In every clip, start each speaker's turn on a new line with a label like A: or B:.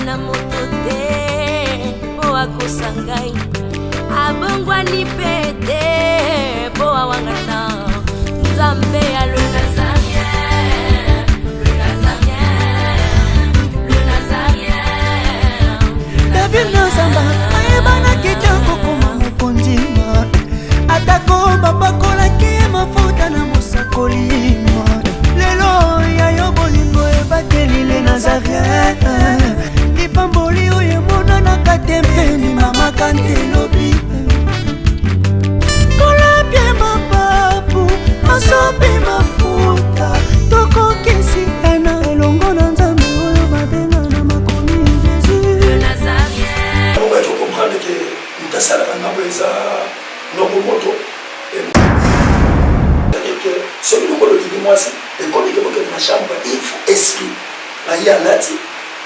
A: na moto te po akosangai abongwani pete po awangana Nzambe ya le Nazarien, le Nazarien, le Nazarien.
B: David Nzamba ayebana kitoko koma mokondima atako babakolaki mafuta na mosakolima lelo yayo bolingo ebateli le Nazarien lipamboli oyo emonanaka te mpeni mama kantelobi kolapie mapapu masopi mafuta tokokisikana elongo na Nzambe oyo babenga na makomi Jésus
A: le Nazarien.
C: On va comprendre que nous avons notre moto. C'est-à-dire que celui qui dit moi, c'est comme il dans la chambre, il faut esprit. Il y a là,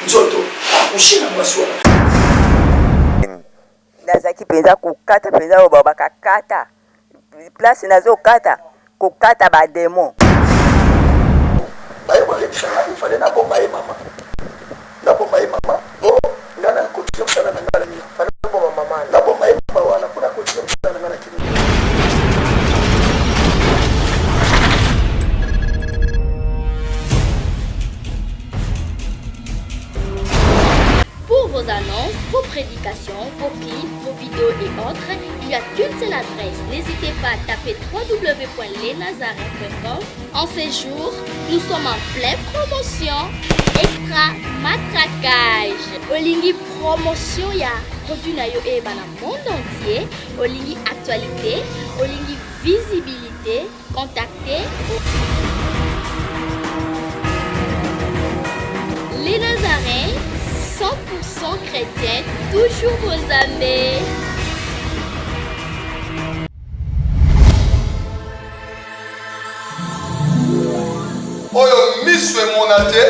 C: nous autres, accoucher dans ma soirée.
D: Nazaki penza kokata penza obaba kakata place nazo kata kokata ba démon
C: Baye wale tsana il fallait na bomba mama na bomba mama oh ngana kotiyo sana na ngala ni fallait bomba mama na bomba mama wana kuna kotiyo sana na ngala kini.
E: Pour vos annonces, vos prédications, vos clips, vos vidéos et autres, il y a qu'une seule adresse. N'hésitez pas à taper www.lesnazarins.com. En ces jours, nous sommes en pleine promotion. Extra matraquage. Olingi promotion, il y a produit na yo dans le monde entier. Olingi actualité, Olingi visibilité. Contactez les Nazarins. 100% chrétien, toujours vos amis.
F: Oyo miswe monate,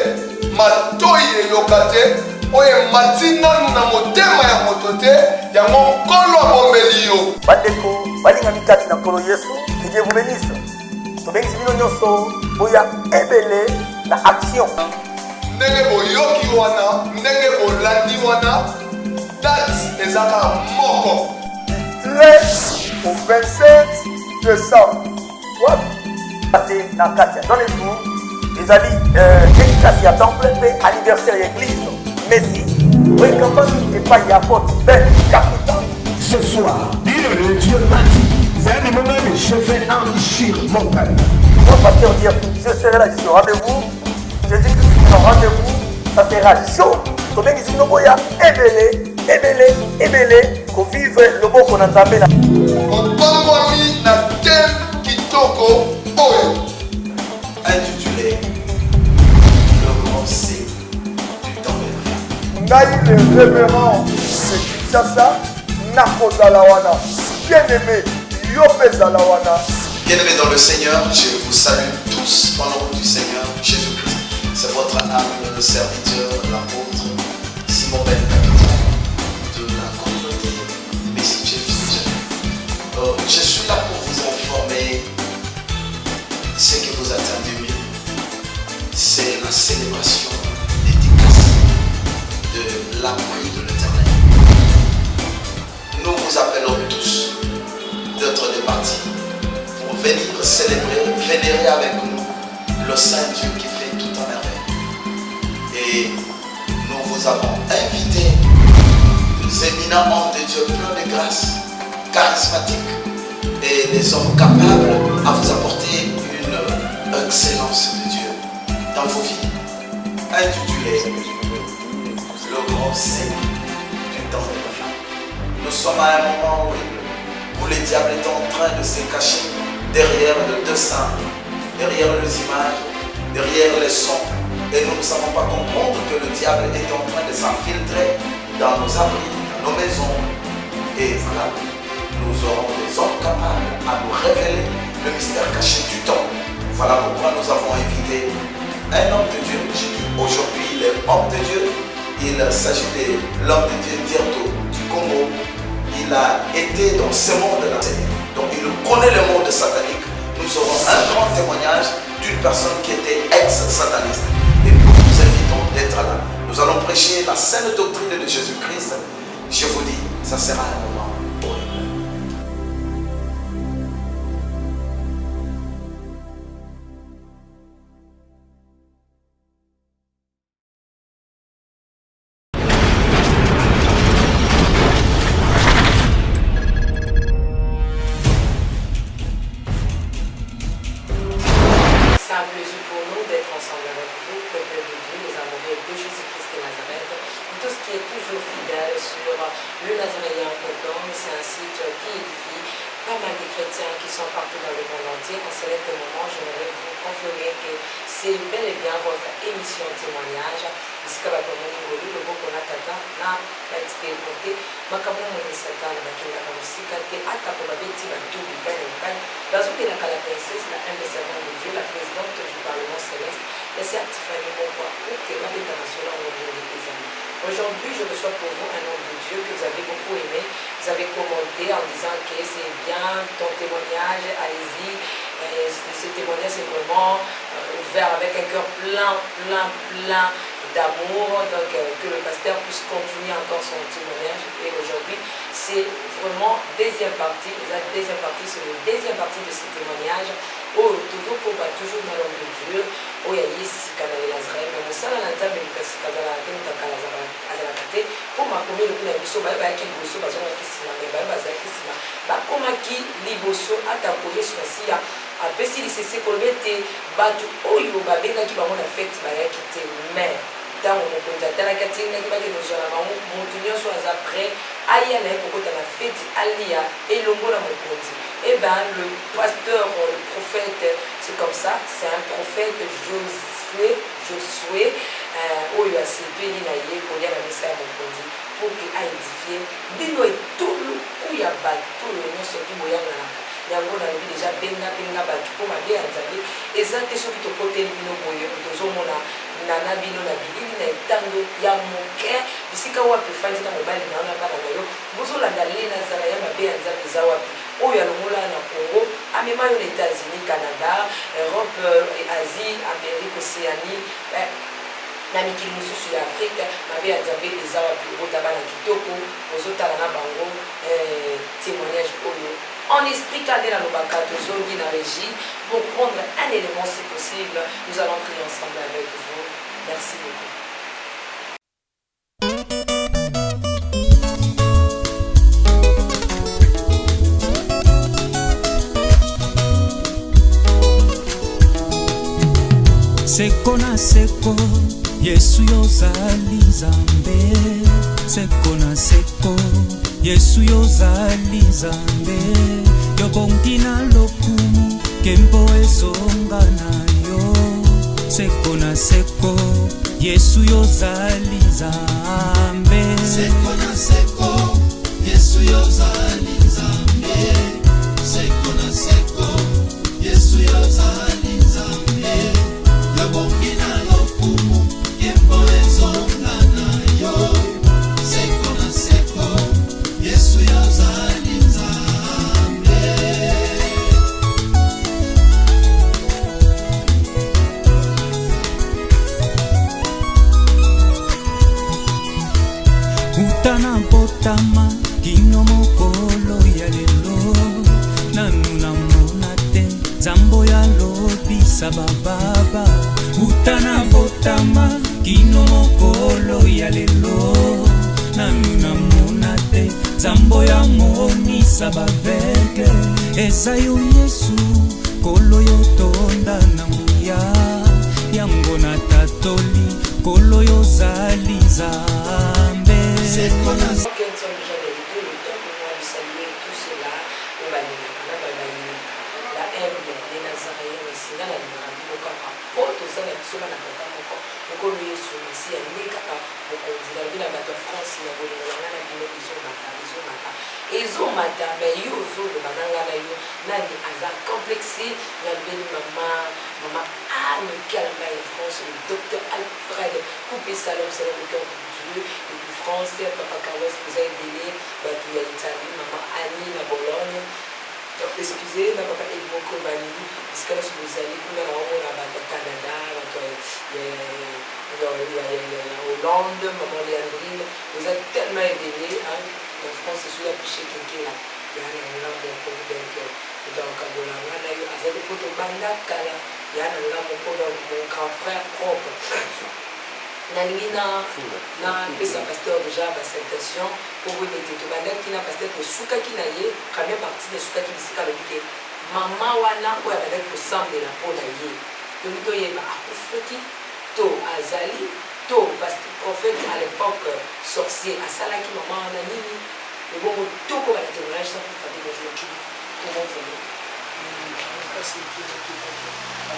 F: matoi elokate, oyo matina na motema ya motote, ya mokolo abomelio.
C: Bandeko, balinga mikati na kolo Yesu, que Dieu vous bénisse. Tobengisi bino nyonso, boya ebele na action.
F: Ndenge boyoki wana, ndenge bolandi wana, date ezaka moko.
C: 13 au 27 décembre. What? Dans 4 dans les jours, les amis, dédicace à temple, anniversaire église, Messi, oui, campagne, et pas y a pas de capital.
G: Ce soir, dit le Dieu m'a dit, c'est un moment où je vais enrichir mon père.
C: Mon pasteur dire, je serai là, je suis au rendez-vous. Jésus-Christ, au rendez-vous, ça sera chaud. Combien ils disent, boya, ebele, qu'on vive le mot qu'on entend là.
F: Obamwami na thème kitoko oyo.
H: Intitulé Le grand C du temps de la
C: Naï le révérend de Kinshasa, Nakozalawana, bien-aimé, Yopezalawana.
H: Bien-aimés dans le Seigneur, je vous salue tous au nom du Seigneur Jésus-Christ. C'est votre âme, serviteur, l'apôtre Simon Ben de la communauté Messi Jeff. Je suis là pour vous informer ce que vous attendez mieux. C'est la célébration dédicace de l'appui de l'Éternel. Nous vous appelons tous d'être départis pour venir célébrer, vénérer avec nous le Saint Dieu qui fait tout en merveille. Et nous vous avons invité, les éminents hommes de Dieu pleins de grâce, charismatiques et des hommes capables à vous apporter une excellence de Dieu dans vos vies. Intitulé Le grand Seigneur du temps de la fin. Nous sommes à un moment où le diable est en train de se cacher derrière le dessin, derrière les images, derrière les sons. Et nous ne savons pas comprendre que le diable est en train de s'infiltrer dans nos abris, dans nos maisons. Et voilà, nous aurons des hommes capables à nous révéler le mystère caché du temps. Voilà pourquoi nous avons invité un homme de Dieu. J'ai dit aujourd'hui l'homme de Dieu. Il s'agit de l'homme de Dieu Dirto du Congo. Il a été dans ce monde-là. Donc il connaît le monde satanique. Nous aurons un grand témoignage d'une personne qui était ex-sataniste. Et nous vous invitons d'être là. Nous allons prêcher la saine doctrine de Jésus-Christ, je vous dis, ça sera un moment horrible.
I: C'est un plaisir pour nous d'être ensemble avec vous, peuple de Dieu, les amoureux de Jésus-Christ de Nazareth. Tout ce qui est toujours fidèle sur le Nazaréen.com, c'est un site qui édifie pas mal de chrétiens qui sont partout dans le monde entier. En ce moment, j'aimerais vous confirmer que c'est bel et bien votre émission témoignage. Bisika bakomoni ngoli loboko na tata na baexpérimenté makambo mwene satana bakendaka mosika te ata po babeti batubi bane bane bazokelaka la princesse la humble servante de Dieu, la présidente du Parlement céleste, la certifiée Mokwa pour que babeta masolo ngomende ezali. Aujourd'hui, je reçois pour vous un homme de Dieu que vous avez beaucoup aimé. Vous avez commenté en disant que c'est bien ton témoignage, allez-y. Ce témoignage, c'est vraiment ouvert avec un cœur plein d'amour. Donc, que le pasteur puisse continuer encore son témoignage. Et aujourd'hui, c'est vraiment deuxième partie. La deuxième partie, c'est la deuxième partie de ce témoignage. Oh, toujours pour toujours dans l'homme de Dieu. Oh, il y a ici, Canal Lazare. Mais mon salle à l'entame, mais parce que Azalakate, pour ma commune, le Bisso, bah, qui Liboso, bah, qui Sima, mais bah, qui Sima, bah, comment qui Liboso a tapé sur la SIA, a pesé les CC pour le mettre, bah, tout, oh, yo, bah, ben, qui va mon affect, bah, qui était, mais, dans mon contact, la catine, qui va que nous sommes, mon tenir sur les après, aïe, pour que tu as fait, alia, et l'ongo, la mon conti. Eh bien, le pasteur, le prophète, c'est comme ça, c'est un prophète Josué, où il a cédé l'inaïe pour lire la message à mon conti, pour qu'il a édifié. Bino et tout le coup, il y a bateau, il y a surtout Moyana. Il y a déjà benga bateau, pour ma bien entendu. Et ça, c'est ce qui te côté bino boye, nous avons nana bino na bilili na etango ya moke bisika wapi fandi na mobali na ona bana nayo bozolanda lena zala ya mabe ya nzambe za wapi oyo alongola na Congo amema yo les États-Unis, Canada, Europe, Asie, Amérique, Océanie, na mikili mosusu ya Afrique mabe ya nzambe eza wapi botaba na kitoko bozotala na bango témoignage oyo en esprit cadre dans le bakato zongi na régie pour prendre un élément si possible. Nous allons prier ensemble avec vous. Merci beaucoup.
B: Seko na seko Yesu yozali Nzambe. Seko na seko Yesu yozali Nzambe. Yobongi na lokumu kembo ezonga na yo. Seko na seko Yesu yozali Nzambe.
J: Seko na seko Yesu yozali Nzambe. Seko na seko Yesu yozali Nzambe. Yobongi na lokumu kembo ezonga na yo. Seko na seko Yesu yozali Nzambe.
B: Utana botama kino mokolo ya lelo. Nanu na monate zambo ya lobisa bababa. Utana botama kino mokolo ya lelo. Nanu na monate zambo ya monisa baveke. Eza yo Yesu kolo yo tonda na muya. Yango na tatoli kolo yo zali Nzambe.
I: Seko na seko déjà de retour, le temps pour moi de saluer tout cela au Balinaka, la humble des Nazaréens, le Sina, la Mirabi, le Kaka, pour tout ça, la Sola, la Kaka, le Kolo Yesu, le Sia, le Kaka, le Kondi, la Ville, la France, la Bolivie, la Ville, Izomata, mais yo, le Bananga, yo, Nani, Aza, complexé, la belle maman, Anne, Calma, la France, le docteur Alfred, Coupé Salom, c'est le cœur de Dieu, et puis France, Papa Carlos, vous avez aidé, il y a Italie, maman Annie, la Bologne. Donc, excusez, ma papa Edmond Kobani, parce que là, vous allez, vous allez au Canada, Hollande, maman Léandrine, vous êtes tellement aidés. La France, c'est sur la piché qui est là. Il y a un homme pour mon grand frère propre. Nalingi na pesa pasteur déjà ma salutation pour vous mettre tout banda qui n'a pasteur pour souka qui na ye première partie de souka qui bisika le bike maman wana ko ya banda ko sambe na pona ye to mito ye ba akufaki to azali to parce que prophète à l'époque sorcier asala qui maman wana nini le bon to ko ba témoignage ça pour parler de aujourd'hui comment vous parce que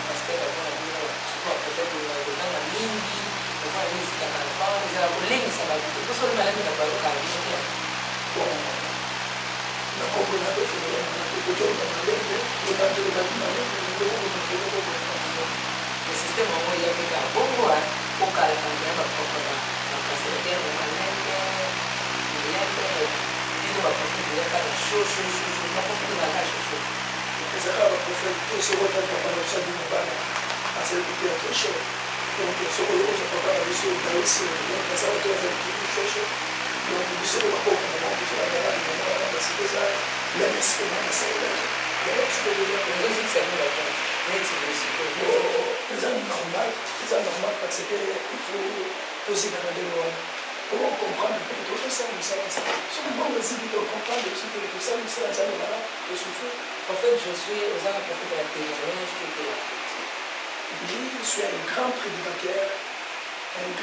I: pasteur avant la vie peut-être le dans la mingi kwa hizi kana kwa za kulingi sababu kwa sababu malami na baroka hiyo na kwa kuna ndio kutoka malenge ni bado ni system mmoja ya kika bongo kwa kala kama kwa na kasete na malenge ni yake ndio wakufikia ya kana shosho na kwa kuna na shosho c'est ça va pour faire tout ce qu'on a pas ça du bana à cette question. Donc, ce que nous avons pas réussi à aussi, donc ça va être quelque chose. Donc, nous sommes pas comme on dit la garde, c'est déjà même si on a ça là. Donc, ce que nous avons dit c'est la garde. Mais c'est normal parce que il faut poser dans les lois. Comment comprendre tout ça, nous savons ça. Seulement les idées de comprendre ce que tout ça, nous savons ça là, je suis en fait, je suis aux arts pour faire la témoignage qui était là. Je suis un grand prédicateur. Un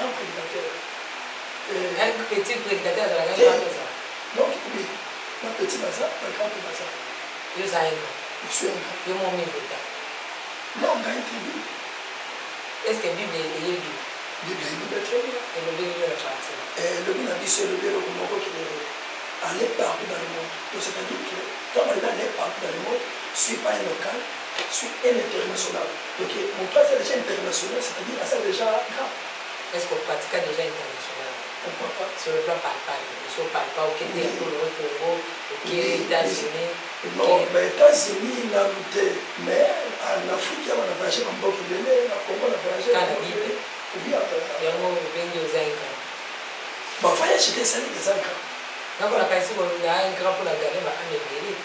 I: petit prédicateur de la grande bazar. Donc, oui, un petit bazar, un grand bazar. Je suis un grand. Je suis mon niveau. Non, on a été Bible. Est-ce que la Bible est Bible? Bible est très bien. Et le Bible est la charte. Et le Bible a dit c'est le Bible qui allait partout dans le monde. Donc, c'est-à-dire que quand on allait partout dans le monde, je ne suis pas un local. Sur un international. Donc, mon cas, c'est déjà international, c'est-à-dire ça déjà grand. Est-ce qu'on pratique déjà international? Pourquoi pas? Sur le plan palpable. Sur le palpable, au Kenya, au Congo, aux États-Unis. Non, mais États-Unis, on a lutté. Mais en Afrique, on a voyagé comme beaucoup de l'année, en Congo, on a voyagé. Quand la Bible? Oui, il y a un peu de Zanka. Bon, voyage, c'était ça, les Zanka. Donc, on a passé un grand pour la gagner, on a gagné.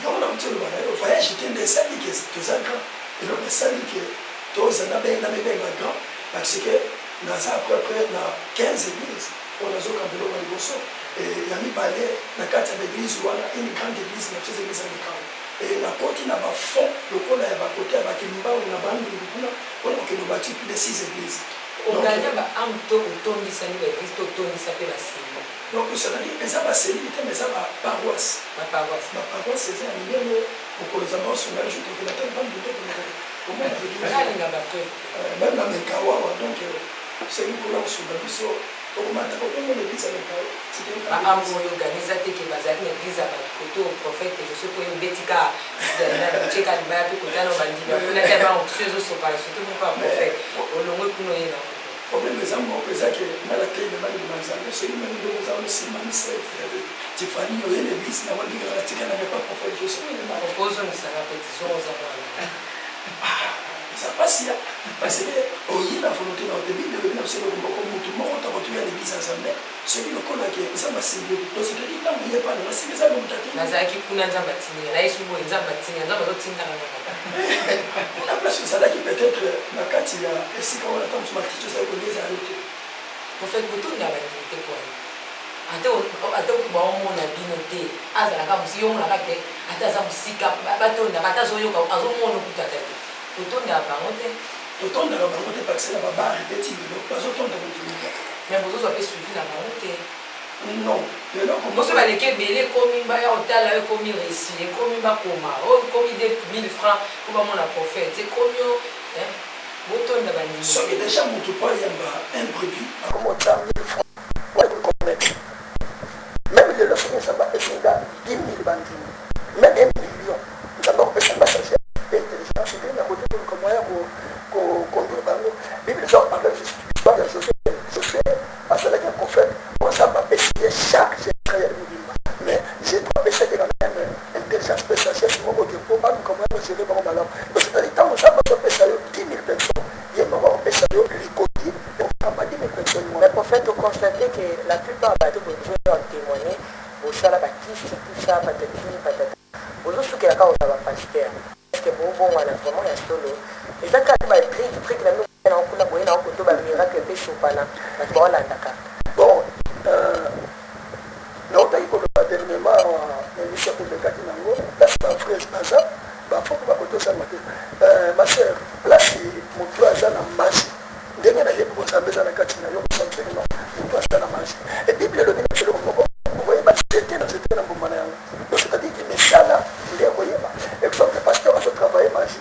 I: On a dit le voyage était des salles qui sont grands. Et donc, les salles qui sont grands, parce que dans à peu près 15 églises, on a un campement à Liboso. Et il y a mis balai dans 4 églises, où on a une grande église, dans 6 églises américaines. Et la côte, il y a un fond, le col est à côté, avec une barre, on a bâti plus de 6 églises. On a dit un taux de l'église, donc, c'est-à-dire que ça va célébrer, mais ça va paroisse. Ma paroisse, c'est un milieu où les enfants sont là, je trouve que la tête va me dire comment on a dit même dans les Kawawa, donc c'est une couleur sur la vie. Comment on a l'église avec Kawawa? C'était une organisation qui est basée dans l'église avec le prophète, et je sais que Betika, c'est un peu de temps, on va dire, on a tellement anxieux sur le surtout pour le prophète. On l'a reconnu. Le problème des hommes, c'est que dans la clé de mal de Manzano, c'est même de vous avoir aussi Manisel, Tiffany, ou l'église, n'a pas dit que la tique n'avait pas prophète, je sais pas. On pose une répétition aux hommes. Ça passe, parce que, il a volonté dans le début de venir sur le monde, comme tout le monde, on a retrouvé l'église ensemble. Celui le col qui est ça m'a signé. Donc, c'est dit, non, il n'y a pas de la signé, ça va vous tâter. Nazaki Kunanza Batini, là, il se voit, il y a Batini, il y a d'autres signes dans la main. La place, c'est là qui peut-être, la carte, il y a, et si quand on attend, tu m'as dit, tu sais, qu'on les a arrêtés. En fait, pour tout, il y a une activité pour elle. Ate kubaomona bino te azalaka musiyomona kake ataza musika batonda batazoyoka azomona kutata te totonda bango te totondaka bango te parce que na babare beti lelo bazotonda botonika mais bozozo ape suivi na bango te non lelo boso baleki ebele ekomi baya otala ekomi récit ekomi bakoma ekomi 1000 francs po bamona prophète ekomi botonda baningi soki déjà moto po ayamba un produit akomota 1000 francs pour connaître. Même le logement, ça va être 10 000 bandits. Même 1 million. Ça va être un passager. Et les gens, c'est bien, il y a un moyen pour conduire par nous. Bible, les gens parlent de Josué, à cela qu'il y a un prophète. On ça va essayer chaque génération. Mais j'ai pas essayé quand même intelligence spéciale. Je me dis, pour moi, comment gérer mon malheur. Donc, c'est-à-dire, quand on va faire 10 000 personnes, il y a un moment où on peut faire les côtés, et on va
K: constaté que la plupart des bateaux que ont témoigné, au sala baptiste, tout ça, patata. Aux autres qui ont un pasteur, parce que bon, on a vraiment un solo. Et ça, quand on a pris que la nouvelle, on a coulé dans un couteau, on a miracle de Chopana, on a trouvé l'Andaka.
C: Bon, non, t'as eu pour le dernièrement, il y a pour le cas qui n'a pas, là, c'est pas frère, c'est pas ça, bah, faut pas que ça m'appelle. Ma soeur, là, c'est mon toit, ça n'a marché. Dernière année, pour ça, mais ça n'a pas de non, mon toit, ça n'a marché. Et puis, le dit, c'est le moment, vous voyez, c'était dans mon manière. Donc, c'est-à-dire que mes chats là, il est envoyé, et que le pasteur a ce travail magique.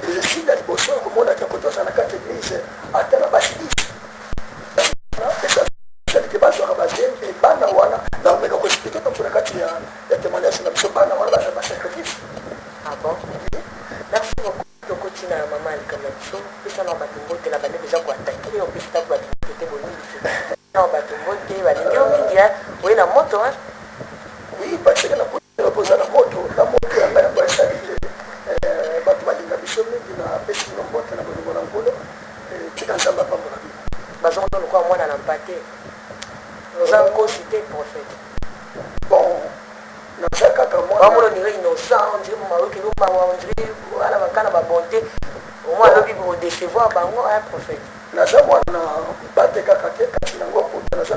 C: Et je suis dans le bosson, comme on a dit, quand on a 4 églises, à terre à bâche. C'est-à-dire que bâche à bâche, et bana wana, non, mais on peut expliquer comme pour la 4 il y a témoignage, c'est une bana wana, bâche à sacrifice.
K: Ah bon? Merci beaucoup. Le quotidien à maman, elle comme ça, puis ça n'a pas de mot, la banane déjà quoi attaquer, et on peut se taper à tout côté, bon, non, bah, tout le monde, il va dire, oui, la moto, hein?
C: Oui, parce que la repose à la moto, elle va être salée. Batuma linga bishomi, il a pêché une moto, elle a besoin d'un polo, et tu n'as jamais pas pour la vie.
K: Parce qu'on doit moi dans l'empathie. Nous avons encore cité le prophète.
C: Bon, dans chaque cas, moi,
K: on dirait innocent, on dirait que nous on dirait voilà, ma bonté. Au moins, le Bible décevoir, un prophète.
C: Naza mwana mpate kaka te kasi nango kuta naza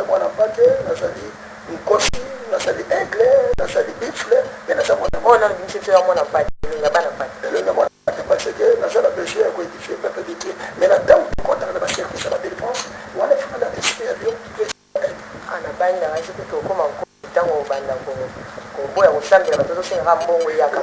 C: mwana mpate nazali nkosi nazali aigle nazali bifle me naza mwana
K: ona bimisete ya mwana mpate elenga bana mpate
C: elenga mwana mpate parce que naza na besoin ya koédifie peuple de Dieu mais na ntango tokontaka na baservice ya badélivrance wana efana na esprit ya bio
K: ana bani na kasi kuta okoma ntango obanda koboya kosambela bato tozosengaka mbongo eyaka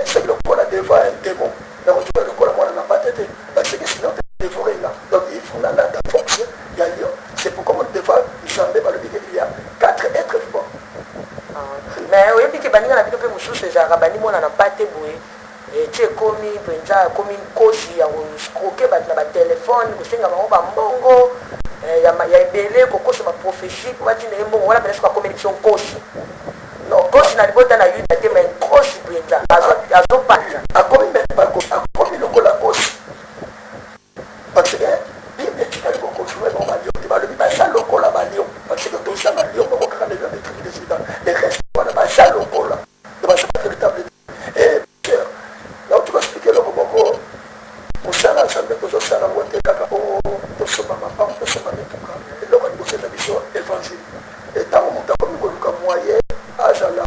C: soki lokola devant un démon nakotuka lokola mwana na mpate te parce que sinon dévorer là. Donc il faut dans la fonction, il y a lieu. C'est pourquoi on devrait jamais valorisé qu'il y a 4 êtres vivants.
K: Mais oui, puis que Baninga n'a pas pu me soucier, j'ai rabani mon n'a pas été boué. Et tu es commis, comme une cause, il y a scroqué dans le téléphone, il y a un bongo, il y a un belé, il y a ma prophétie, il y a un bongo, voilà, mais c'est comme une cause. Non, cause n'a pas été dans la lutte, mais une cause, il y a un pas.
C: À combien de temps la cause? Parce que Bible est très beaucoup joué dans ma lion. Tu vas le dire, ça loco la lion. Parce que tout ça, la lion, on va faire des trucs de suite. Les restes, on va ça loco là. Tu vas faire le table. Et là, tu vas expliquer le moment où ça là, ça me pose ça la moitié caca. Oh, tout ça, ma femme, tout ça, ma mère, tout ça. Et là, on va faire la mission évangile. Et tant qu'on t'a comme un moyen, à Jala,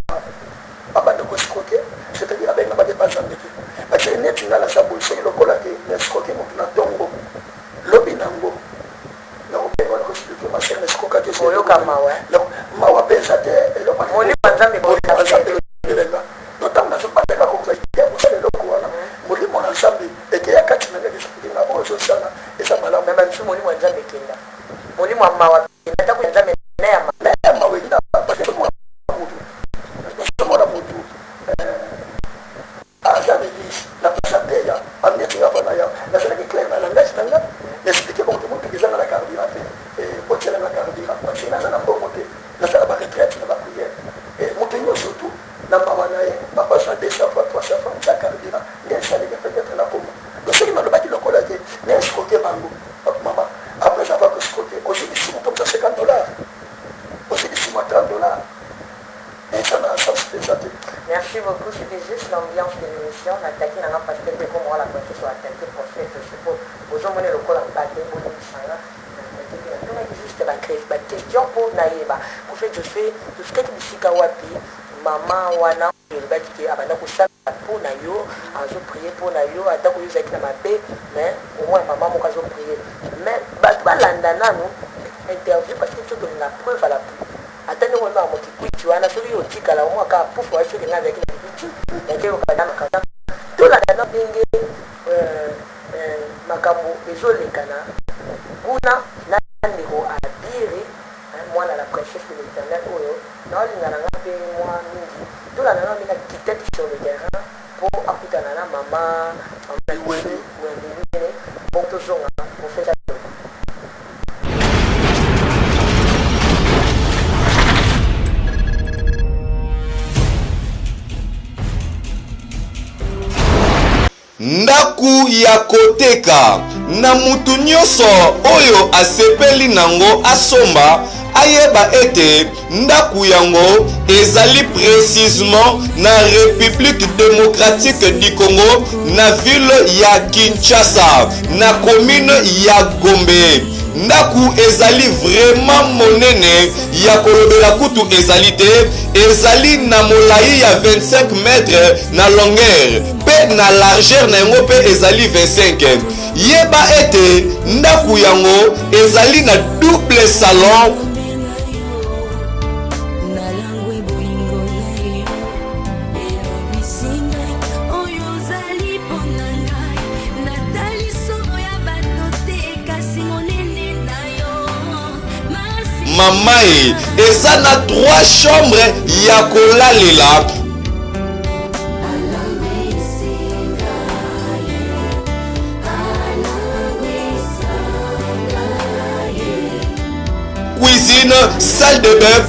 C: à Banakosikoke, c'est-à-dire avec la bande de Banjamé. Parce que net, il y a la sabouche, le colaté, les scoquets, mon tongo. Lobinango na opema na kushiriki mashine sikoka kesho
K: oyo kama wa
C: mawa pesa te elo kwa
K: moni panzambe
C: kwa nzambe lenga totanga sopateka ko kusaidie kusale lokwa na mulimo na nzambe ekeya kati na ngeke kutinga ozo sana esa malamu
K: mema msu moni wa nzambe kinda moni mwa mawa inataka ku nzambe na ya
C: mawe nda parce mwa mutu azame dis na pasateya amnyeti ngapa na ya na sana kiklema na ngasi na ngapa expliquer comment tout le monde peut la carburant et pocher la carburant parce que na bon côté na ça la retraite na prière et montenyo surtout na mama na ye papa sa 200 fois 300 fois ça carburant mais ça les peut-être la comme donc c'est mal bâti le collage mais ce côté bango maman après ça va que ce côté aussi du sous comme ça $50 aussi du sous $30 et ça n'a pas de ça.
K: Merci beaucoup, c'était juste l'ambiance de l'émission. On a attaqué dans la pasteur de comment la portée soit attaquée prophète. Je sais pas, aux hommes, on est le col en bâtiment, on est juste la question pour Naïba. Prophète, je fais tout ce que tu dis, Kawapi, maman, wana, je vais dire, abana kusha pour Nayo, azo prier pour Nayo, attends que vous êtes dans ma paix, mais au moins maman m'a kazo prier. Mais, bah, l'andana, nous, interview parce que tu donnes la preuve à la pluie. Attendez, on va monter tu wana sori otika la mwa ka pufu wa sori na vekina bitu yake ukadana kata to la dana binge makambo ezolekana kuna na ndiko abiri mwana la princesse de l'Éternel oyo na olingana ngape mwa mingi to la dana minga kitati sur le terrain pour akutana na mama wele pour toujours pour faire
L: ndaku ya koteka na mutu nyonso oyo asepeli nango asomba ayeba ete ndaku yango ezali précisément na République démocratique du Congo na ville ya Kinshasa na commune ya Gombe. Ndaku ezali vraiment monene ya kolobela kutu ezali te, ezali na molai ya 25 mètres na longueur pe na largeur na yango pe ezali 25. Yeba ete ndaku yango ezali na double salon mamae eza na 3 chambres ya kolalela. Cuisine, salle de bain,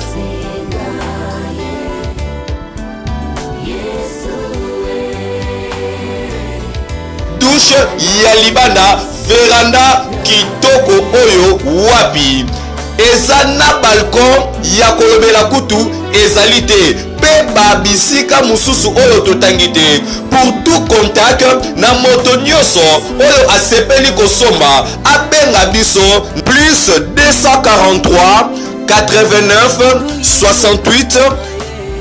L: douche ya libanda, veranda kitoko oyo wapi eza na balcon ya kolobela kutu ezali te pe babisika mususu oyo totangi te. Pour tout contact na moto nyonso oyo asepeli kosomba abenga biso plus 243 89 68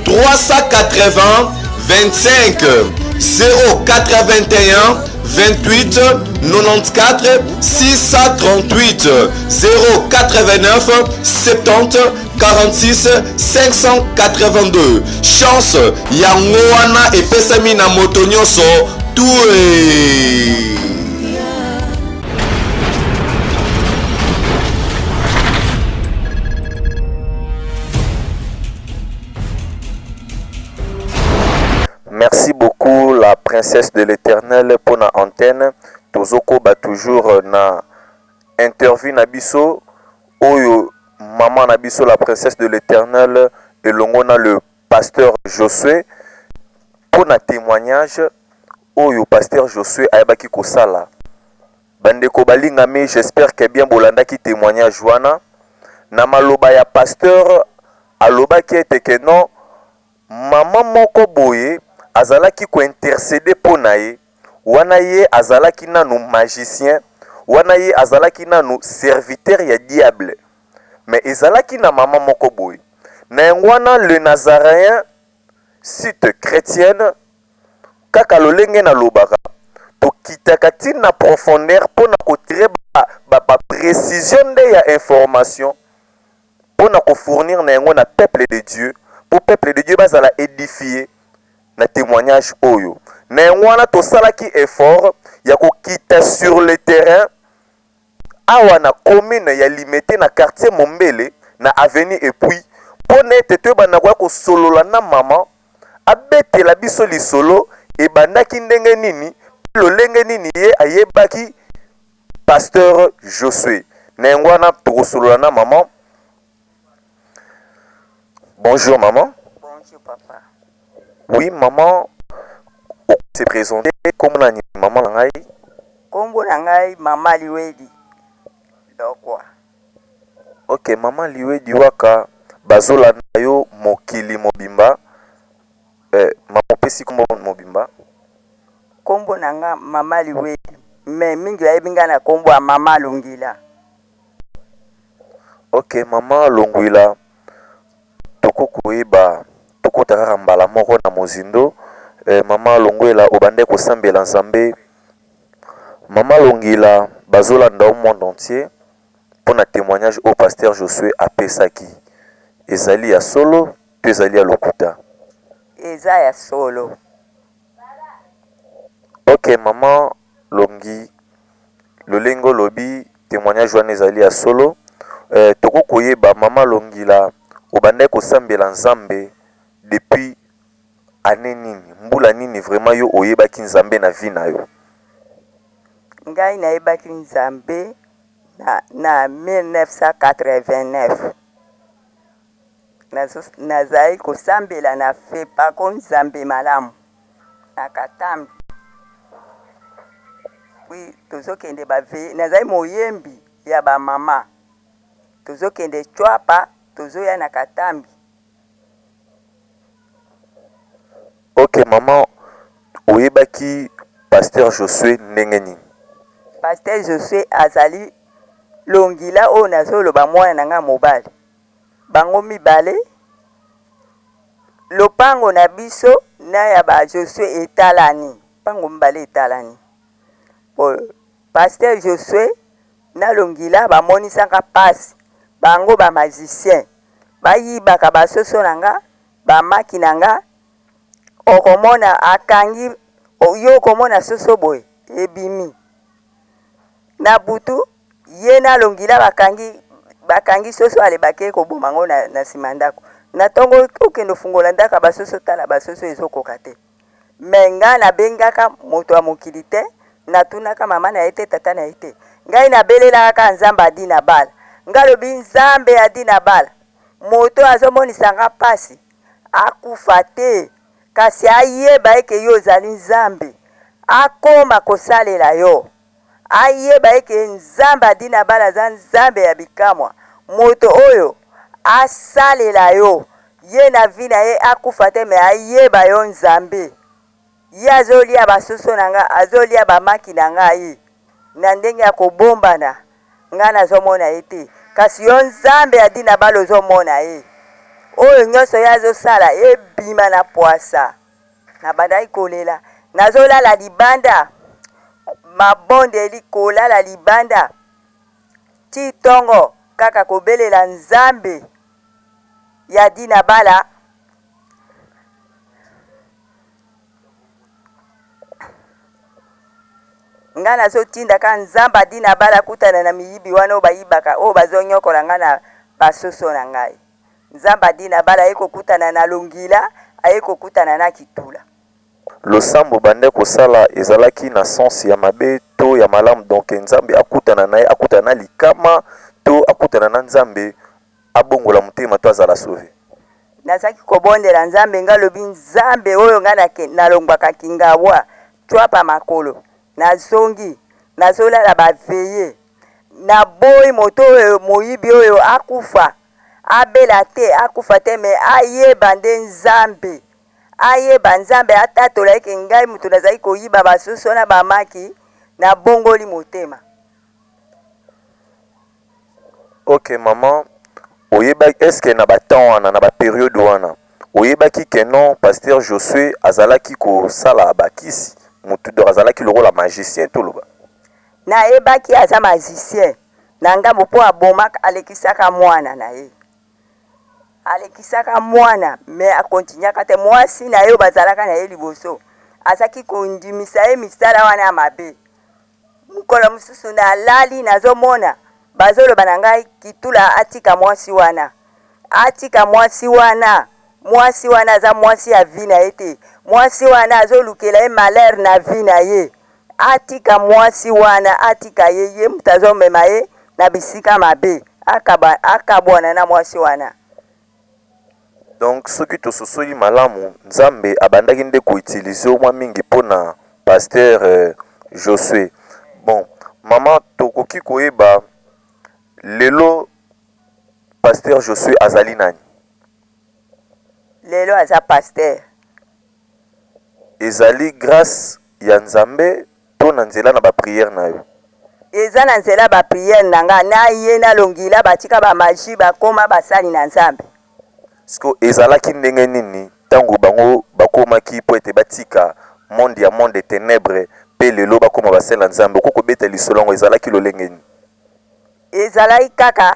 L: 380 25 081 28 94 638 089 70 46 582. Chance yango wana epesami na moto nyonso tue.
M: Merci beaucoup la princesse de l'Éternel pour la antenne. Tozoko ba toujours na interview na biso oyo maman na biso la princesse de l'Éternel et longona le pasteur Josué pour na témoignage oyo pasteur Josué ayabaki kosala. Bandeko balingami, j'espère que bien bolanda ki témoignage wana na maloba ya pasteur alobaki ete ke non maman moko boye azalaki ko intercéder pona ye wana ye azalaki nanu magicien wana ye azalaki nanu serviteur ya diable mais ezalaki na maman moko boye na wana le nazaréen site chrétienne kaka lolenge na lobaka tokitaka tina profondeur pona kotire ba précision de ya information pona ko fournir na yango na peuple de Dieu pour peuple de Dieu bazala édifier na témoignage oyo na wana tosalaki effort ya kokita sur le terrain awa na commune ya Limete na quartier Mombele na avenue et puis pona ete toyebana kwa kosolola na mama abetela biso lisolo ebandaki ndenge nini lolenge nini ye ayebaki pasteur Josué na wana tokosolola na mama. Bonjour maman.
D: Bonjour papa.
M: Oui maman, on s'est présenté comme la maman Langai.
D: Kombo Langai, maman Liwedi. Dokwa.
M: Ok, maman Liwedi waka bazola nayo mokili mobimba. Maman pesi kombo mobimba.
D: Kombo nanga maman Liwedi. Mais mingi ayebinga na kombo a maman Longila.
M: Ok, maman Longila. Toko koyeba toko takaka mbala moko na mozindo mama Longwela obande kosambela nzambe mama Longila bazolanda au monde entier pour na témoignage au pasteur Josué apesaki ezali ya solo to ezali ya lokuta
D: eza ya solo.
M: Ok mama Longi lolengo lobi témoignage wana ezali ya solo toko koyeba mama Longila obande kosambela nzambe depuis année nini mbula nini vraiment yo oyebaki nzambe na vie na yo?
D: Ngai nayebaki nzambe na 1989 nazali kosambela na fe pako nzambe malamu na Katambi. puis tozokende baveye nazali moyembi ya bamama tozokende chwapa tozoya na katambi.
M: Ok maman, oyebaki Pasteur Josué ndenge nini?
D: Pasteur Josué azali longila oyo nazoloba mwana na nga mobali bango mibale lopango na biso na ya ba Josué etalani pango mibale etalani. Pasteur Josué na longila bamonisanga pasi bango ba magicien bayibaka basoso na nga bamaki na nga okomona akangi yo okomona soso boye ebimi na butu ye na longila bakangi soso alebake koboma ngo na nsima ndako na tongo okende fungola ndaka basoso tala basoso ezokoka te me nga nabengaka moto ya mokili te natunaka mama na ye te tata na ye te ngai nabelelaka kaka nzambe adi na bala nga lobi nzambe adi na bala moto azomonisanga pasi akufa te kasi ayeba eke yo ozali nzambe akoma kosalela yo ayeba eke nzambe adi na bala aza nzambe ya bikamwa moto oyo asalela yo ye na vi na ye akufa te me ayeba yo nzambe ye azolia basoso na nga azolia bamaki na ngai na ndenge ya kobombana nga nazomona ye te kasi yo nzambe adi na bala ozomona ye oyo nyonso ye azosala ebima na poasa na bandai kolela nazolala libanda mabondeli kolala libanda ti tongo kaka kobelela nzambe ya dina bala nga nazotindaka nzambe adina bala kutana na miyibi wana oyo bayibaka oyo bazonyokola nga na basoso na ngai nzambe adina bala aye kokutana na longila aye kokutana na kitula.
M: Losambo bande kosala ezalaki na sens ya mabe to ya malamu donc nzambe akutana na ye akutana na likama to akutana na nzambe abongola motema to azala sauve.
D: Nazaki kobondela nzambe nga lobi nzambe oyo nga nalongwaka kingabwa chwapa makolo nazongi nazolala baveye na boyi moto oyo moyibi oyo akufa abela te akufa te me ayeba nde nzambe ayeba nzambe atatola eke ngai mutu nazali koyiba basusu na bamaki na bongoli motema.
M: Ok maman, oyebaki eske na batemps wana na baperiode wana oyebaki ke non Pasteur Josué azalaki kosala bakisi mutu do azalaki lokola magicien toloba?
D: Na yebaki aza magicien na ngambo po abomaka alekisaka mwana na ye alekisaka mwana me akontinyaka te mwasi na ye bazalaka na ye liboso azaki kondimisa ye misala wana ya mabe mukolo mosusu na lali nazomona bazoloba na ngai kitula atika mwasi wana mwasi wana aza mwasi ya vi na ye te mwasi wana azolukela ye malheur na vi na ye atika mwasi wana atika ye mutu azomema ye na bisika mabe akabwana na mwasi wana.
M: Donc soki tososoli malamu nzambe abandaki nde koutilize mwa mingi mpona Pasteur Josué. Bon mama tokoki koyeba lelo Pasteur Josué azali nani?
D: Lelo aza pasteur.
M: Ezali grâce ya nzambe to na nzela na ba prière na yo?
D: Eza na nzela ba prière na nga na ye na longila batika ba magie bakoma basali na nzambe.
M: Siko ezalaki ndenge nini tango bango bakomaki po ete batika monde ya monde ténèbres pe lelo bakoma basala nzambe koko beta lisolongo ezalaki lolenge nini?
D: Ezalaki kaka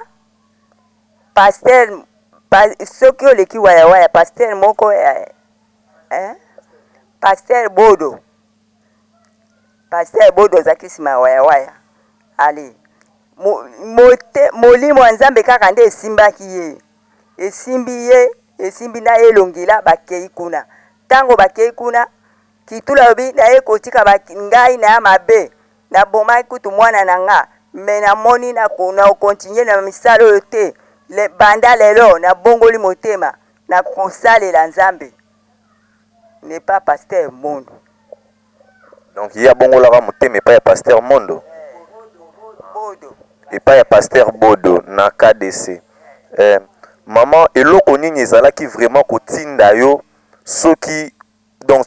D: pasteur soki oleki waya pasteur moko pasteur bodo zaki sima waya ali molimo nzambe kaka nde esimbaki ye esimbi na ye longila bakei kuna tango bakei kuna kitula obi na ye kotika ngai na mabe na boma kutu mwana na nga me na moni na kontinue na misala oyo te banda lelo na bongoli motema na kosalela nzambe n'est pas pasteur mondo.
M: Donc il y a bongolaka motema epai ya pasteur Mondo epai ya pasteur Bodo na KDC. Maman eloko nini ezalaki vraiment kotinda yo soki donc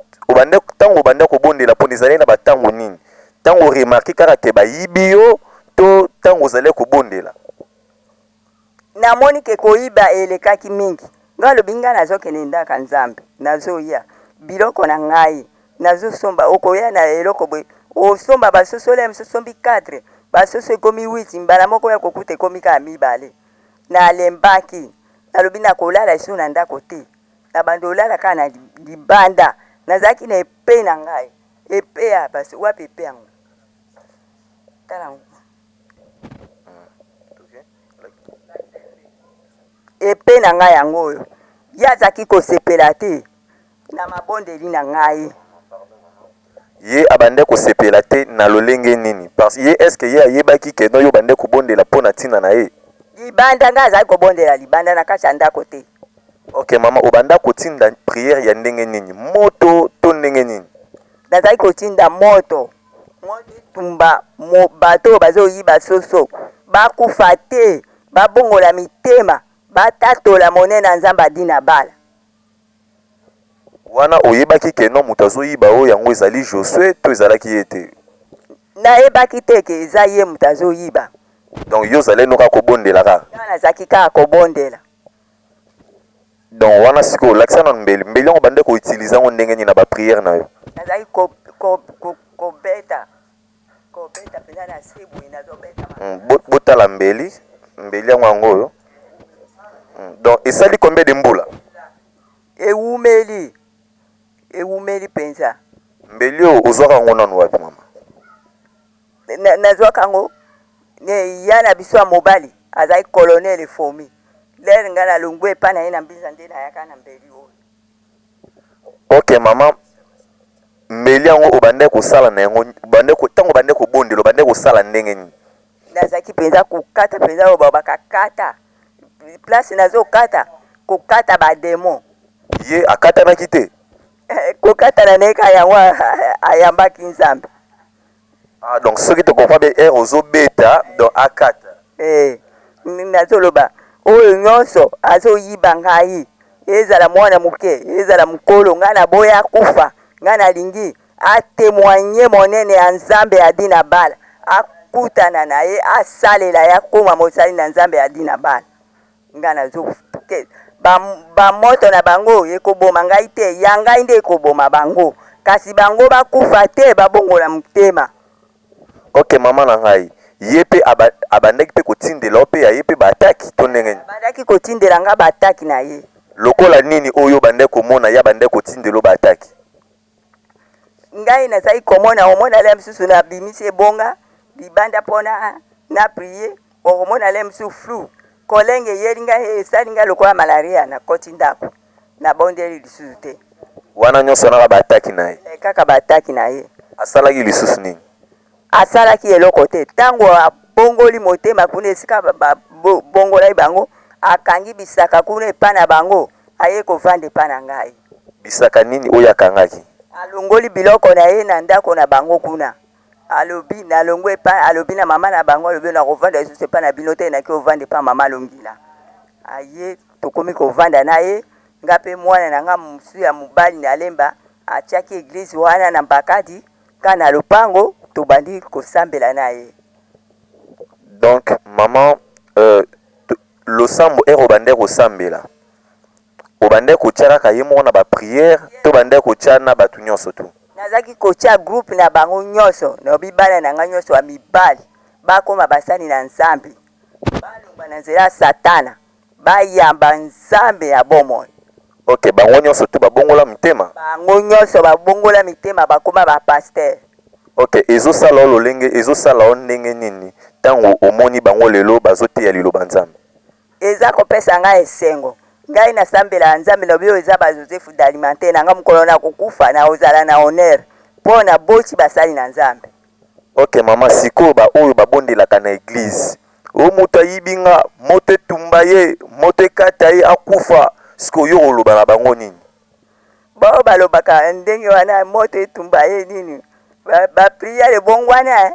M: tango obanda kobondela mpo ezali na batango nini tango remarke kaka ke bayibi yo to tango ozali kobondela?
D: Namoni ke koyiba elekaki mingi nga lobi nga nazokende ndaka Nzambe nazoya biloko na ngai nazosomba okoya na eloko bwe osomba basosole msosombi 4 basoso ekomi 8 mbala moko ya kokuta ekomi ka mibale na lembaki nalobi na kolala iso na ndako te na bando olala ka na libanda nazaki na epe na ngai epe ya basi wapi epe yango tala epe na ngai yango oyo yazaki kosepela te na mabondeli na ngai
M: ye abande kosepela te na lolenge nini parce ye est-ce que ye ayebaki ke no yo bande kobondela mpo na ntina na ye
D: libanda nga azali kobondela libanda na kati ya ndako te.
M: Ok mama obanda kotinda priere ya ndenge nini moto to ndenge nini?
D: Nazali kotinda moto tumba bato bazoyiba soso bakufa te babongola mitema batatola monene na Nzambe adina bala
M: wana oyebaki ke no moto azoyiba oyo yango ezali Josue to ezalaki ye te?
D: Nayebaki te ke eza ye moto azoyiba.
M: Donc yo zale noka kobondela kaka?
D: Nazaki kaka kobondela.
M: Donc wana siko lakisa na mbeli yango bande koutiliza ngo ndenge nini na bapriere na yo?
D: Nazali kobeta pena na sibu inazobeta.
M: Botala mbeli yango yango oyo. Donc esali combien de mbula? Ewumeli pensa. Mbeli oyo ozwaka ngo nanu wapi mama?
D: Nazwaka ngo ne yana biso mobali azai colonel fomi lere ngana lungwe pana ina mbinza ndena yakana mbeli oyo.
M: Ok mama mbeli yango obande kosala na yango bande ko tango bande ko bondelo bande kosala ndenge nini?
D: Nazaki penza kokata penza oyo bakakata place nazo kata kokata ba demo
M: ye akata na kite
D: kokata na neka yango ayambaki Nzambe.
M: Ah donc ce qui te comprend bien est ozo beta donc akata.
D: Nazoloba oyo nyonso azoyiba ngai ezala mwana muke ezala mukolo ngana boya kufa ngana lingi atémoigner monene ya Nzambe adina bala akutana na ye asalela ya koma mosali na Nzambe adina bala ngana zo ba moto na bango ekoboma ngai te ya ngai nde ekoboma bango kasi bango bakufa te babongola mutema.
M: Ok mama na ngai yepe abandaki pe kotindela ope ya yepe bataki to ndenge nini?
D: Abandaki kotindela nga bataki na ye.
M: Lokola nini oyo bande komona ya bande kotindela bataki?
D: Ngai nazali komona omona le msusu na bimisi ebonga libanda pona na prier omona le msusu flou kolenge yelinga esalinga lokola malaria na koti ndako na bondeli lisusu te.
M: Wana nyonso na bataki na ye.
D: Kaka bataki na ye.
M: Asalaki lisusu nini?
D: Asalaki eloko te tango abongoli motema kuna esika bongola bango akangi bisaka kuna epana bango aye kovanda epana ngai.
M: Bisaka nini oyo akangaki?
D: Alongoli biloko na ye na ndako na bango kuna alobi na longo epana alobi na mama na bango alobi na kovanda lisusu epana bino te na ki ovanda pa mama longila aye tokomi kovanda na ye ngape mwana na nga musu ya mubali na lemba atiaki eglise wana na mbakadi kana lopango tobandi kosambela na ye.
M: Donc maman losambo obande kosambela obande kotiaka ye moko na ba prière to bande kotia na batu nyonso tu?
D: Nazaki kotia groupe na bango nyonso na bibala na nga nyonso ya mibali bakoma basani na Nzambe balumba na nzela satana bayamba Nzambe ya bomoi.
M: Ok bango nyonso tu babongola mitema?
D: Bango nyonso babongola mitema bakoma ba pasteur.
M: Ok ezosala ololenge ezosala ndenge nini tango omoni bango lelo bazoteya liloba Nzambe?
D: Eza kopesa nga esengo ngai na sambela Nzambe na bio eza ba Joseph d'alimenter na nga mukolo na kokufa na ozala na honneur pona boti basali na Nzambe.
M: Ok mama siko ba oyo babondelaka na église o moto ayibinga moto etumba ye moto ekata ye akufa siko yo oloba na bango nini?
D: Bao balobaka ndenge wana moto etumba ye nini bapriere ebongwana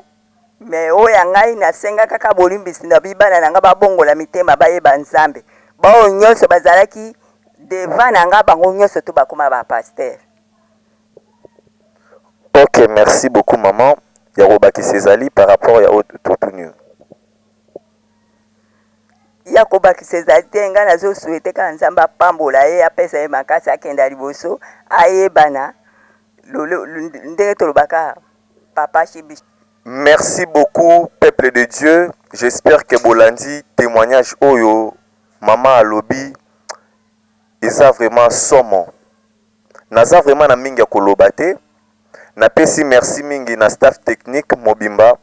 D: me oyo ya ngai nasenga kaka bolimbisi na bibana na nga babongola mitema bayeba nzambe bao nyonso bazalaki devant na nga bango nyonso to bakoma bapaster.
M: Ok, merci beaucoup maman. Yarobaki Césali par rapport à Totunu.
D: Yakobaki Césali te nga nazo souhaiter ka nzamba pambola ye apesa ye makasi akenda liboso ayebana ndenge tolobaka papa Chibi.
M: Merci beaucoup peuple de Dieu. J'espère que Bolandi témoignage oyo maman alobi eza vraiment somo. Naza vraiment na mingi ya koloba te. Napesi merci mingi na staff technique Mobimba,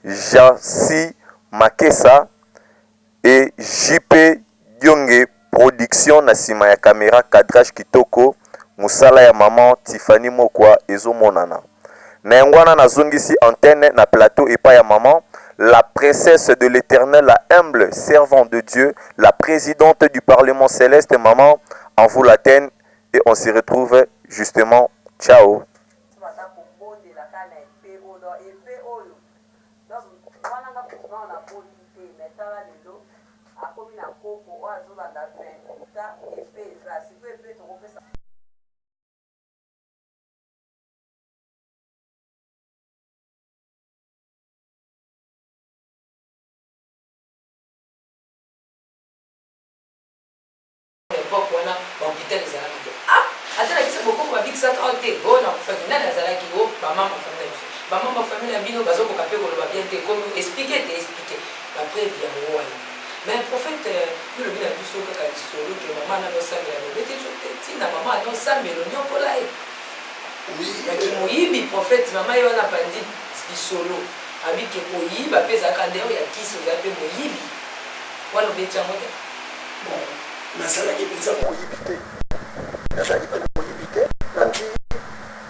M: Jansi Makesa et JP Dionge production na sima ya caméra cadrage kitoko musala ya maman Tiffany Mokwa ezomonana. Na yangwana na zongisi antenne na plateau epa ya maman, la princesse de l'Éternel, la humble servante de Dieu, la présidente du Parlement céleste, maman, en vous l'Athènes et on se retrouve justement. Ciao.
I: époque wana bahôpital ezalaki te ata nakisa bokoko babikisaka o te o na kofami nani azalaki o bamama bafamile na biso bamama bafamile na bino bazokoka mpe koloba bien te komi explike te explike bapreve yango wana mais prophète yolobi na biso kaka lisolo ke mama nanosambela lobe te ntina mama anosambelo nyokola ye yaki moyibi prophète mama ye wana bandi lisolo abike koyiba mpe ezalaka nde oyo ya kisi oza mpe moyibi wana obeti yango te
C: nazalaki mpenza moyibi te nazalaki mpe moyibi te nandi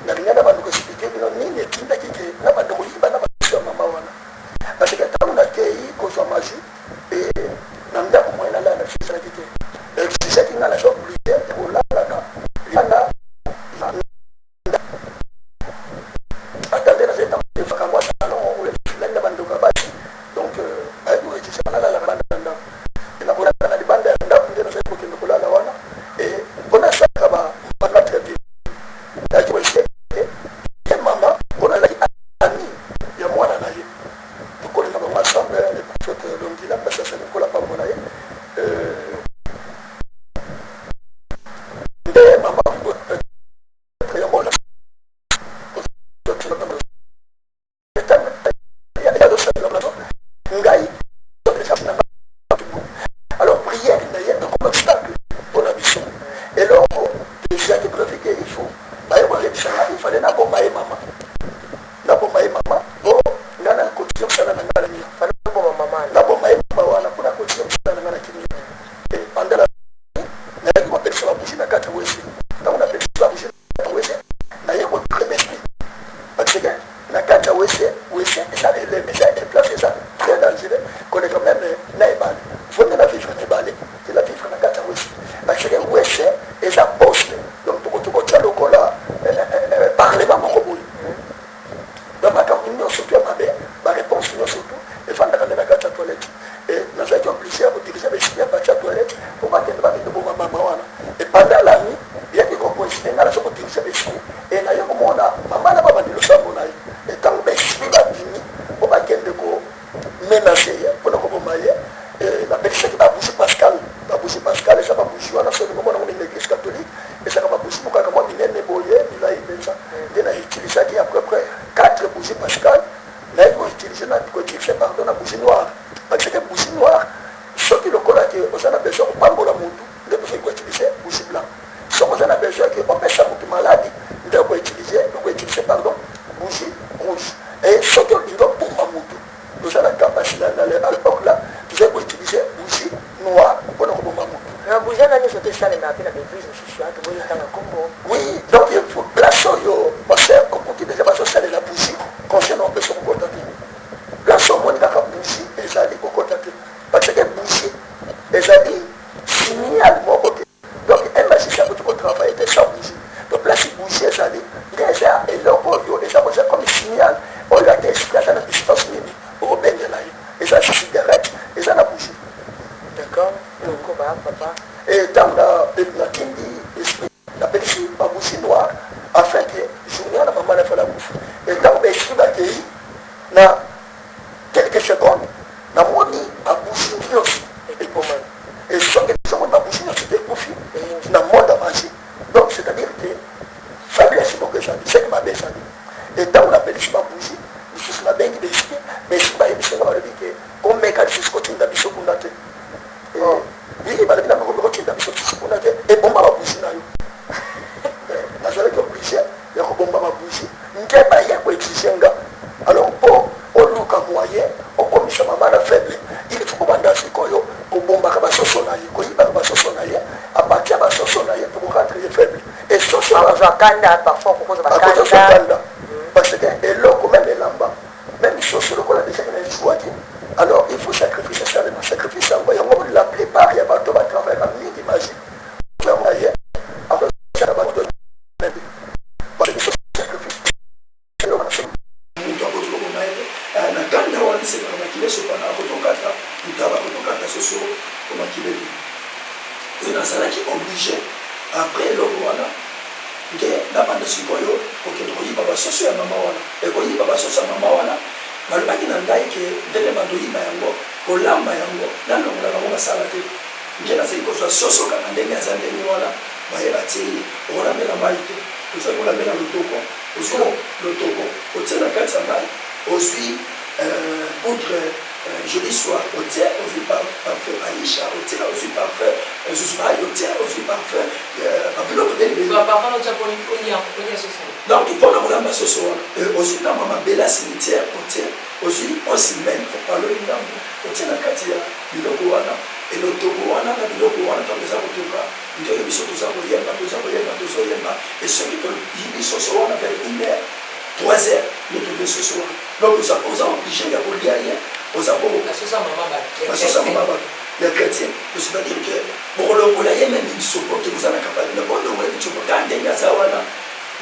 C: nalinga na bandu koexplike bino nini etindaki ke na bandu koyiba na bandu ya mama wana parce que ntango nakei kozwa maji na ndako moye nalala nakisalaki te exisaki nga naza oblige kolalaka yana atande nazetafaka mwa salon oyo na banduka basi donc ayekuexisaka nalalaka banda na ndako nakolaka na libanda ya ndako nde nazali kokende kolala wana mpona asalaka bamama très bien yaki koexplike ye mama mpona azalaki ami ya mwana na ye tokolinga bango ensemble prophète longila mpasi asali kola pambo na ye nde mama yamona ngai alors prière naye comme obstacle pour la mission et alors déjà que pratiquer il faut il fallait naboma ye mama o nga na continue kosala na nga na mia naboma ye mama wana mpona continue kosala na nga na kimia pendant la nayaki kopelisa babushi na kati wese ntango napelisi babushi na kati wese naye kotremespi parce que na kati ya wese eza eleme eza place eza très dangereux koleka meme na ebale fonde na vivre na ebale te la vivre na kati ya wese parce que wese eza poste donc tokotia lokola parlement moko boye donc makambo nyonso to ya mabe baréponse nyonso to efandaka nde na kati ya toilette nazalaki oblige ya kodirige besiki ya kati ya toilette po bakende bakende boma mama wana epanda la nuit yaki koposite nga nazo kodirige besiki naye komona mama na babandi losambo na ye etango besiki babimi po bakende komenase ye mpona koboma ye napelisaki babushi pascal eza babushi wana soki komona ngo na église catholique ezaka babushi mokaka mwa minene boye milai mpenza nde nautilisaki à peu près 4 bougies pascal naye koutilize pardon na bougie noire parce que bougie noire soki lokolaki oza na besoin kopambola mutu nde tosoki koutilize bougie blanc soki oza na besoin ke opesa mutu maladi nde okoutilize pardon bougie rouge et soki olingi opumba mutu toza na capacité à l'époque là tozali koutilize bougie noire mpona kobomba mutu
K: bougie na nyonso toesalemaka mpe na baeglise mosusu ake boyokanga nkombo
C: oui donc place oyo paster okoki deja bazosalela bougie concernant mpeso kokota te place omoni kaka bougie ezali kokota te parce que bougie ezali signal moko te donc un magicien kuti kotravaille te sans bougie donc place bougie ezali nde eza eloko oyo eza koza comme signal na quelques secondes namoni babushi nyonso ekoma et soki ezomoni babushi nyonso ekufi na monde ya magie. Donc c'est-à-dire que faiblesse moko ezali seke mabe ezali etango napelisi babushi lisusu nabengi besike mais bayebisenga balobi ke komeka lisusu kotinda biso kuna te biki balobi na bango kotinda biso lisusu kuna te ebomba babushi na yo nazalaki oblige ya kobomba babushi nke baye koexige nga alors mpo oluka moyen okomisa mama na faible ili tukobanda sikoyo kobombaka basoso na ye koyibaka basoso na ye apatia basoso na ye tokorendre ye faible
K: bakanda parfois kokoza
C: bakanda parce que eloko même elamba même soso lokola déjà na esuwaki alors il faut sacrifier ça le sacrifice yango yango la plupart ya bato batravaillaka mingi magie yango ye akosala bato parce que sacrifice mutu akotokoma ye na kanda wana sekaka makile sopana akotokata mutaba akotokata soso komakile oyo nazalaki obligé après eloko wana nke nabanda sikoyo kokende koyiba basoso ya mama wana ekoyiba basoso ya mama wana balobaki na ngai ke ndenge bandoyiba yango kolamba yango nalongola bango basala te nke nazali kozwa soso kaka ndenge aza ndenge wana bayeba tie okolambela mai te ozali kolambela lotoko ozwi lotoko otie na kati ya mai ozwi poudre jeudi soir otie ozwi parfum aisha otie ozwi parfum zuzumai otie ozwi parfum babiloko donc mpona kolamba soso wana ozwi ntango mabele ya cimetière otie ozwi osimene opaloli ntango otie na kati ya biloko wana elotoko wana na biloko wana ntango eza kotoka ndenge biso toza koyemba tozoyemba et soki toyibi soso wana vers 1 heure 3 heures netobe soso wana donc oza obligé ya kolia ye oza basosa mama ya chrétien c'est-à-dire que bokolongola ye meme bisopo te koza na kapali na bolongola bisopo ka ndenge aza wana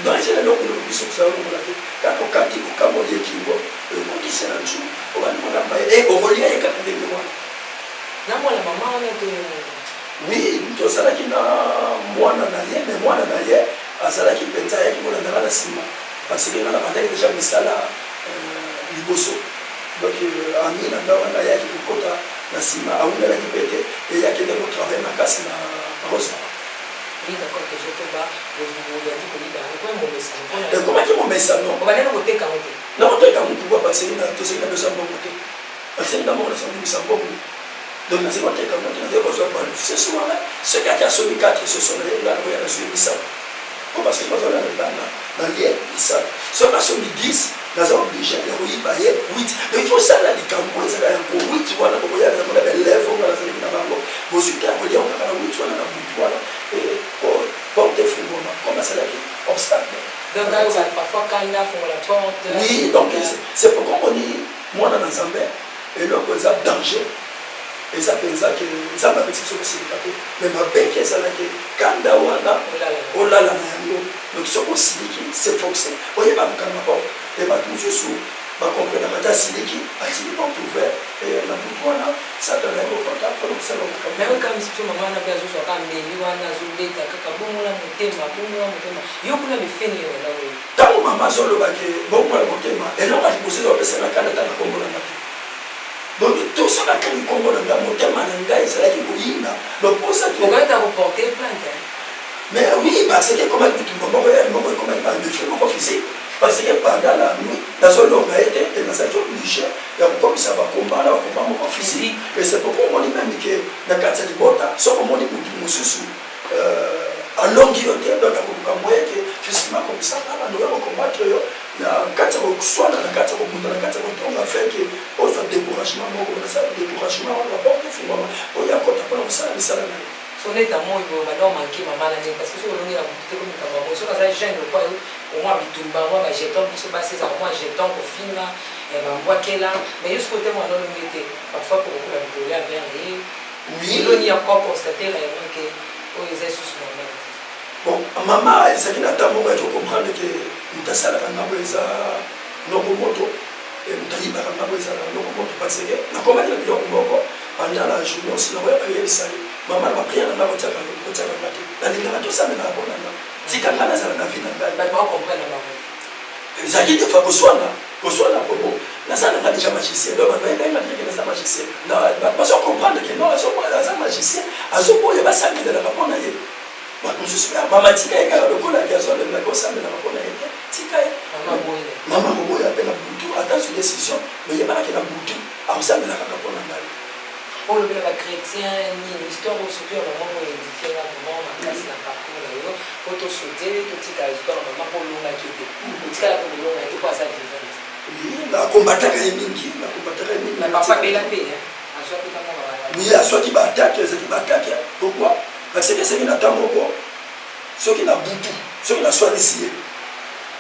C: dans eloko loko biso tozalongola te kaka okati okambo ye kingo okokise na nju obandi kolamba ye okolia ye kaka ndenge wana
I: na mwana mama wana te
C: oui tozalaki na mwana na ye mais mwana na ye azalaki mpenza ayaki kolandaka na nsima parce que nga na bandaki déjà misala liboso donc ami na nga wana ayaki kokota na nsima awungelaki mpe te eyaki nde kotravaille makasi na rosa
I: oui d'accord que je toba ozali koyiba ekomaki
C: ekomaki momesano
I: obanene koteka ngo te
C: na koteka motu bwa baseli na toseli na beso ya mbongo te baseli na mbongo nasambimisa mbongo donc nazali koteka ngo te nazali kozwa basoso wana soki ati asomi 4 soso na ye nga nakoya nazwi misala po parce que bazala na libanda na lie misala soki asomi 10 naza oblige ya koyiba ye 8 mais il faut sala likambo ezaka yango 8 wana bokoyana yango na beleve onga nazalaki na bango bozwi te yakolia kaka na 8 wana na butu wana porte fungoma comme azalaki obstacle
I: donc parfois kanda fungola porte
C: oui donc c'est pourquoi on dit mwana na nzambe eloko eza danger eza mpenza ke nzambe apesi biso kosilika te mais mabeki ezalaki kanda wana olala na yango donc soki osiliki c'est forcé oyeba kokanga porte e bato mosusu bakomprenaka ta siliki atili porte ouvert na butu wana satana yango kota mpona kosala
I: okamisiso mama wana mpe azozwaka mbeli wana azobeta kaka bongola motema yo kuna mifeni yona oyo
C: ntango mama azolobake bongola motema eloko aliboso ezopesana kanda tana kombolanga te donc tosala kani kombo na nga motema na ngai ezalaki koyinda
I: okoyeta koporte plante
C: mais oui parce que komaki bitumba moko ekomaki bamefe moko physique parce que pendant la nuit nazolonga ete e nazalaki oblige ya kokomisa bakomba na bakomba moko physique et c'est pourquoi omoni meme ke na kati ya libota soki omoni mutu mosusu alongi yo te donc akoluka moye ke physiquement komisaka bandoka kokombattre yo na kati ya koswana na kati ya kobunda na kati ya kotonga feke ozwa découragement moko nasala découragement wana baporte fungwama oyo akota mpona kosala misala na yo
I: soneta moi boye badao manke mama na ndenge parce que soki olongela butu te komikamba moi soki aza jeune lokwa yo omwa bitumba mwa bajeton biso basi ezaka mwa jeton kofinga bambwakela mais yo soki te mwana olongi te parfois kokokola mikolo ya verne ye eloni ya kwa constate réellement ke oyo eza lisusu mama
C: bon mama ezalaki na ntango moko ya kokomprendre ke moto asalaka ngambo eza noko moto moto ayibaka ngambo ezalaka noko moto parce que nakomaki na biloko moko pendant la journée osi nakoyaka yebisa ye mama na bapriere na nga kotiaka nga te nalingaka tosamelaka mpo na nga tika nga nazala na vi na ngai ezalaki defa koswana bobo
N: ça n'est pas déjà magicien. Donc, il y a un magicien. Parce qu'on comprend que non, un magicien, à ce point, il y a ça qui est dans la rapport. Maman tika eka lokola gazo le mako ça me na mako na eka tika maman robo ya pena butu attend sur décision mais il y a pas qui na butu a ça me na kaka pona ngai
I: pour le bien chrétien ni l'histoire surtout au moment où il est différent moment na classe na parcours na yo pour te sauter tout tika histoire maman pour longa qui était tika la pour longa qui quoi ça vivante
N: oui na combattre mingi
I: na papa bela pe a soit tout maman
N: oui a soit qui attaque pourquoi parce que c'est une attaque moko ceux qui n'a boutu ceux qui n'a soit ici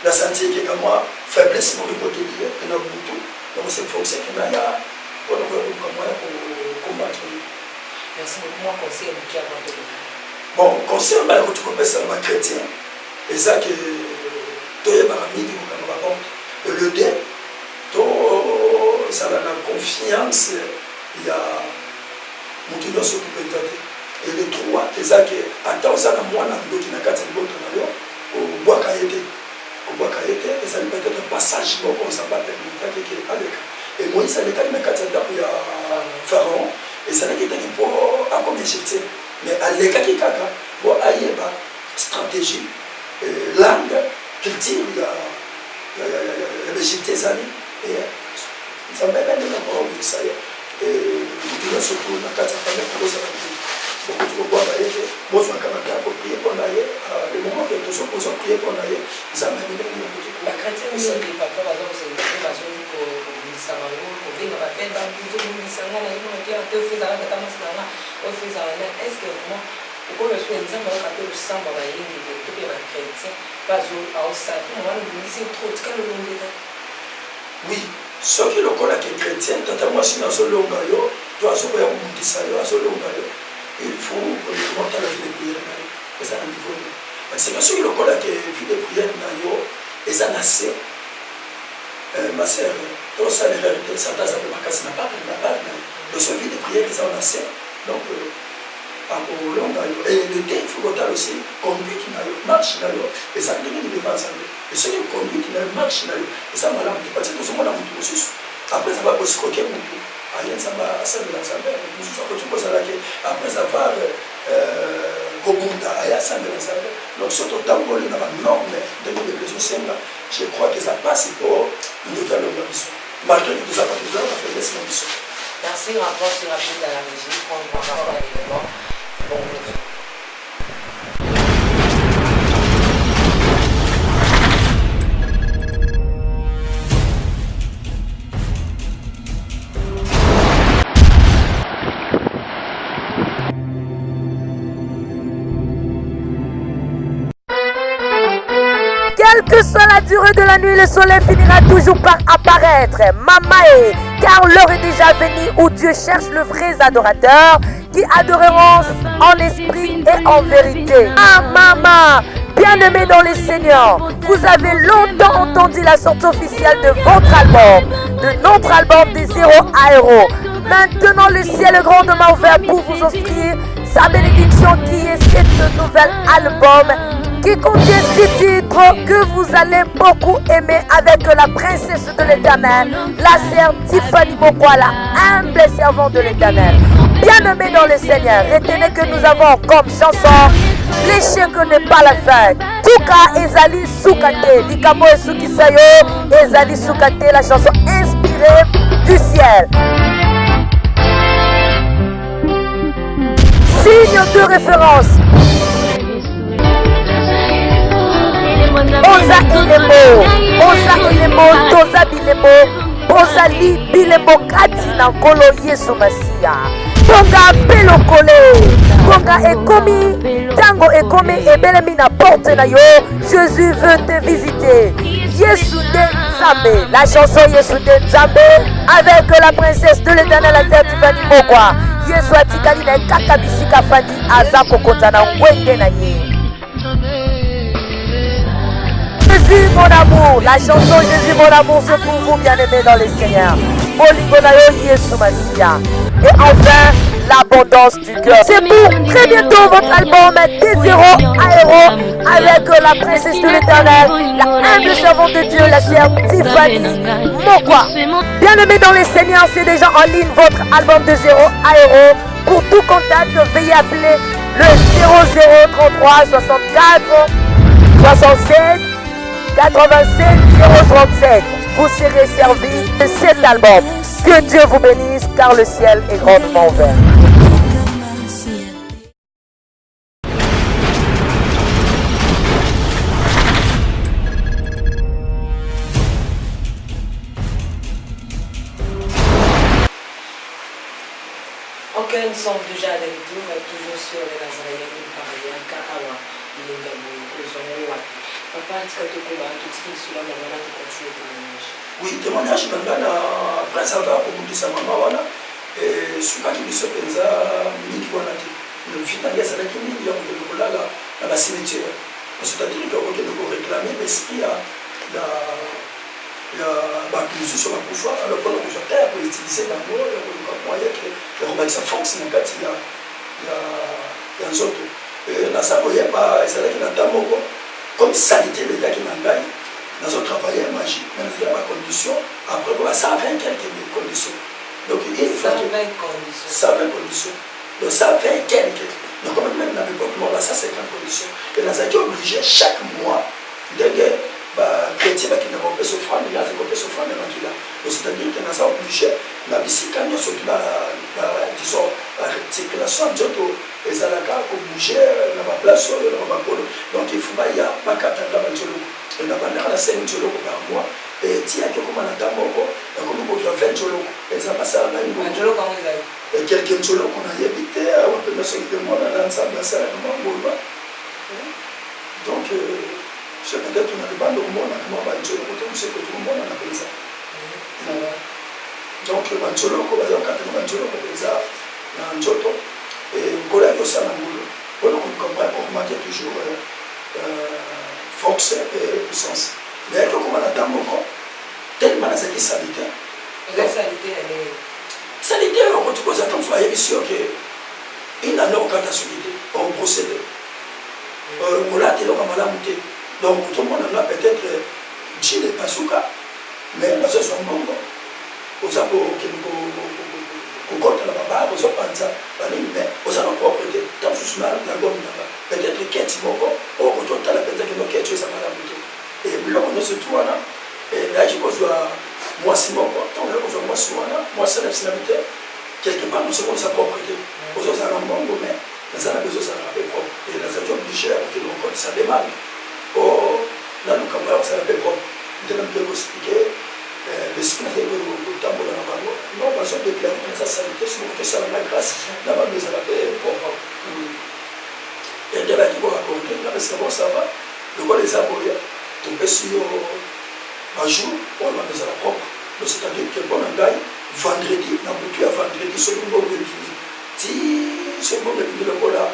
N: la sentir que moi faiblesse mon côté lié et n'a boutu donc c'est force que là ya pour combattre.
I: Merci beaucoup moi conseil qui a
N: bon conseil mal que tu peux ça ma chrétien et ça que toi et parmi qui vous comme et le deux toi ça la confiance il y a mutuno se peut être. Et le 3, c'est ça que, attends, ça n'a moins d'autre, n'a qu'à être bon, au bois caillé, et ça lui peut être un passage, bon, on s'en bat avec le cas. Et Moïse, ça n'est qu'à être il y a Pharaon, et ça n'est qu'à être pour comme Égyptien. Mais à l'écart qui caca, bon, aïe, stratégie, langue, culture, il y a l'Égyptien, ça et ça m'a même encore vu ça, et il y a surtout la carte famille pour ça. Beaucoup de fois, moi, je suis pour prier pour l'aïe. Le moment que nous sommes prier pour l'aïe, ça m'a dit que
I: la chrétienne, c'est des papas, par exemple, c'est une façon pour Missamaro, pour venir à la peine, dans le jour où Missamaro, il y a deux fils à la Tamasana, deux fils à la est-ce que vraiment, pourquoi je suis un exemple, on a fait le sang dans la ligne de tout les chrétiens, pas au sein, on va nous dire trop, tu as le long de
N: oui, ceux qui le connaissent qui est chrétien, totalement si dans ce longayo, toi, ce qu'on a dit ça, à ce longayo. Il faut que le monde ait la vie de prière, et ça n'a pas de parce que ceux qui le connaissent qui vie de prière, et ça n'a pas ma sœur, tout ça, les réalités, ça n'a pas de ce vie de prière, ça n'a pas donc, et le dé, il faut que aussi conduite, marche, et ça n'a pas de dépense. Et ceux qui conduisent, marche, et ça m'a l'air de passer tout ce monde a un processus. Après, ça va se coquer beaucoup. Ça va ça de l'ensemble après avoir Kobunda aya ça de l'ensemble donc surtout tant qu'on est dans la norme de l'église je crois que ça passe pour nous dans le mission malgré tout ça parce que nous avons fait des missions.
I: Merci encore sur la pile de la musique on va voir l'événement bon.
A: Quelle que soit la durée de la nuit, le soleil finira toujours par apparaître. Mamae, car l'heure est déjà venue où Dieu cherche le vrai adorateur qui adoreront en esprit et en vérité. Ah maman, bien-aimés dans les Seigneurs, vous avez longtemps entendu la sortie officielle de votre album, de notre album des héros à héros. Maintenant, le ciel est grandement ouvert pour vous offrir sa bénédiction qui est cet nouvel album qui contient 6 titres que vous allez beaucoup aimer avec la princesse de l'Éternel, la sœur Tiffany Mokwala, humble servante de l'Éternel. Bien-aimés dans le Seigneur, retenez que nous avons comme chanson l'échec n'est pas la fin. Tuka Ezali Soukate, Likamo Esukisayo, Ezali Soukate, la chanson inspirée du ciel. Signe de référence. Oza ilemo, toza bilemo, ozali bilemo kati na nkolo Yesu Masiya. Bonga pelokole, bonga ekomi, tango ekomi ebelemi na porte na yo, Jésus veut te visiter. Yesu de Nzambe, la chanson Yesu de Nzambe, avec la princesse de l'Éternel, la terre Tiffany Mokwala. Yesu atikali na kaka bisika fandi aza kokota na ngwenge na ye. Jésus mon amour, la chanson Jésus mon amour, c'est pour vous bien-aimés dans le Seigneur. Et enfin, l'abondance du cœur. C'est pour très bientôt votre album des héros à héros avec la princesse de l'éternel, la humble servante de Dieu, la sœur Tiffany Mokwa. Bien-aimés dans les seigneurs, c'est déjà en ligne votre album de 0 à héros. Pour tout contact, veuillez appeler le 0033 64 67 87 037. Vous serez servi de cet album. Que Dieu vous bénisse car le ciel est grandement ouvert.
I: Ok, nous sommes déjà de retour, toujours sur les Nazaréens, nous parlons à Kaawa, il est dans le son. Papa, est-ce que tu peux voir tout ce qui est sur la maman qui continue le témoignage?
N: Oui, témoignage, maintenant, après ça va pour vous dire ça, maman, voilà. Et ce qui est sur les minutes, voilà, le final, ça va être une million de dollars là, dans la cimetière. C'est-à-dire qu'on va réclamer, mais s'il y a bakulusu sur la pouvoir, alors qu'on a déjà terre pour utiliser dans le moyen que ça fonctionne dans il y a un autre. Dans ça, il y a pas, c'est là qu'il y a un mot. Comme sanité, les gars qui m'ont gagné, nous avons travaillé en magie, mais nous avons des conditions. Après, ça a 20 quelques conditions. Donc, il faut
I: 120 conditions.
N: 120 conditions. Donc, ça a 20 quelques. Donc, comme même dans l'époque, ça, c'est 50 conditions. Et nous avons obligé chaque mois de chrétien qui n'a pas pu s'offrir, il a pas pu s'offrir, c'est-à-dire que nous avons obligé, nous avons dit quand nous sommes disons, la circulation, et ça a bouger dans la place, donc il faut qu'il y ait pas qu'à attendre la Diolo. Et nous avons la scène Diolo par mois, et il y a quelqu'un qui a attend beaucoup, et comme nous avons fait Diolo, et ça passe à la Diolo.
I: Diolo, comment vous avez?
N: Et quelqu'un Diolo qu'on a habité, on peut nous sortir de moi dans l'ensemble de ça, donc, c'est peut-être qu'on a des bandes au monde, on a Diolo, on sait que tout le monde a appris ça. Donc, Diolo, on va dire quand Diolo, on va dire un Joto. Et on connaît tout ça dans le boulot. On comprend, on remarque toujours force et puissance. Mais comme on attend beaucoup, tellement dans cette sanitaire.
I: La sanité, elle est.
N: Sanitaire, on retrouve aux attentes, soyez sûr qu'il n'a pas de solidité, on procède. On l'a dit, on a monté. Donc, tout le monde a peut-être dit les Pasuka, mais nous sommes bons. Aux abos qui nous compte la baba, aux opanza, mais aux allons propriété, dans ce smart, la gomme là-bas. Peut-être qu'il y a un petit mot, au retour de la peine de nos quêtes, ça m'a la. Et là, on se trouve là, et là, je pense que moi, c'est mon corps, tant que moi, c'est moi, c'est l'abstinamité. Quelque part, nous sommes sa propriété. Aux autres, ça n'a pas de mais nous avons besoin de ça propre. Et nous avons obligé que l'on compte ça demande. Oh, là, nous, comme ça n'a pas propre. Nous devons expliquer. L'esprit n'a pas eu temps pour la maman. Non, parce qu'on déclare que ça sanité, c'est pour que ça la grâce. La maman nous a fait propre. Et il y a qui vont raconter, parce que bon, ça va. Le roi les a boyés. Donc, sur un jour, on a besoin de propre. C'est-à-dire que bon, on gagne vendredi, on a bouclé à vendredi, c'est le bon de Bini. Si c'est le bon de Bini, le roi là,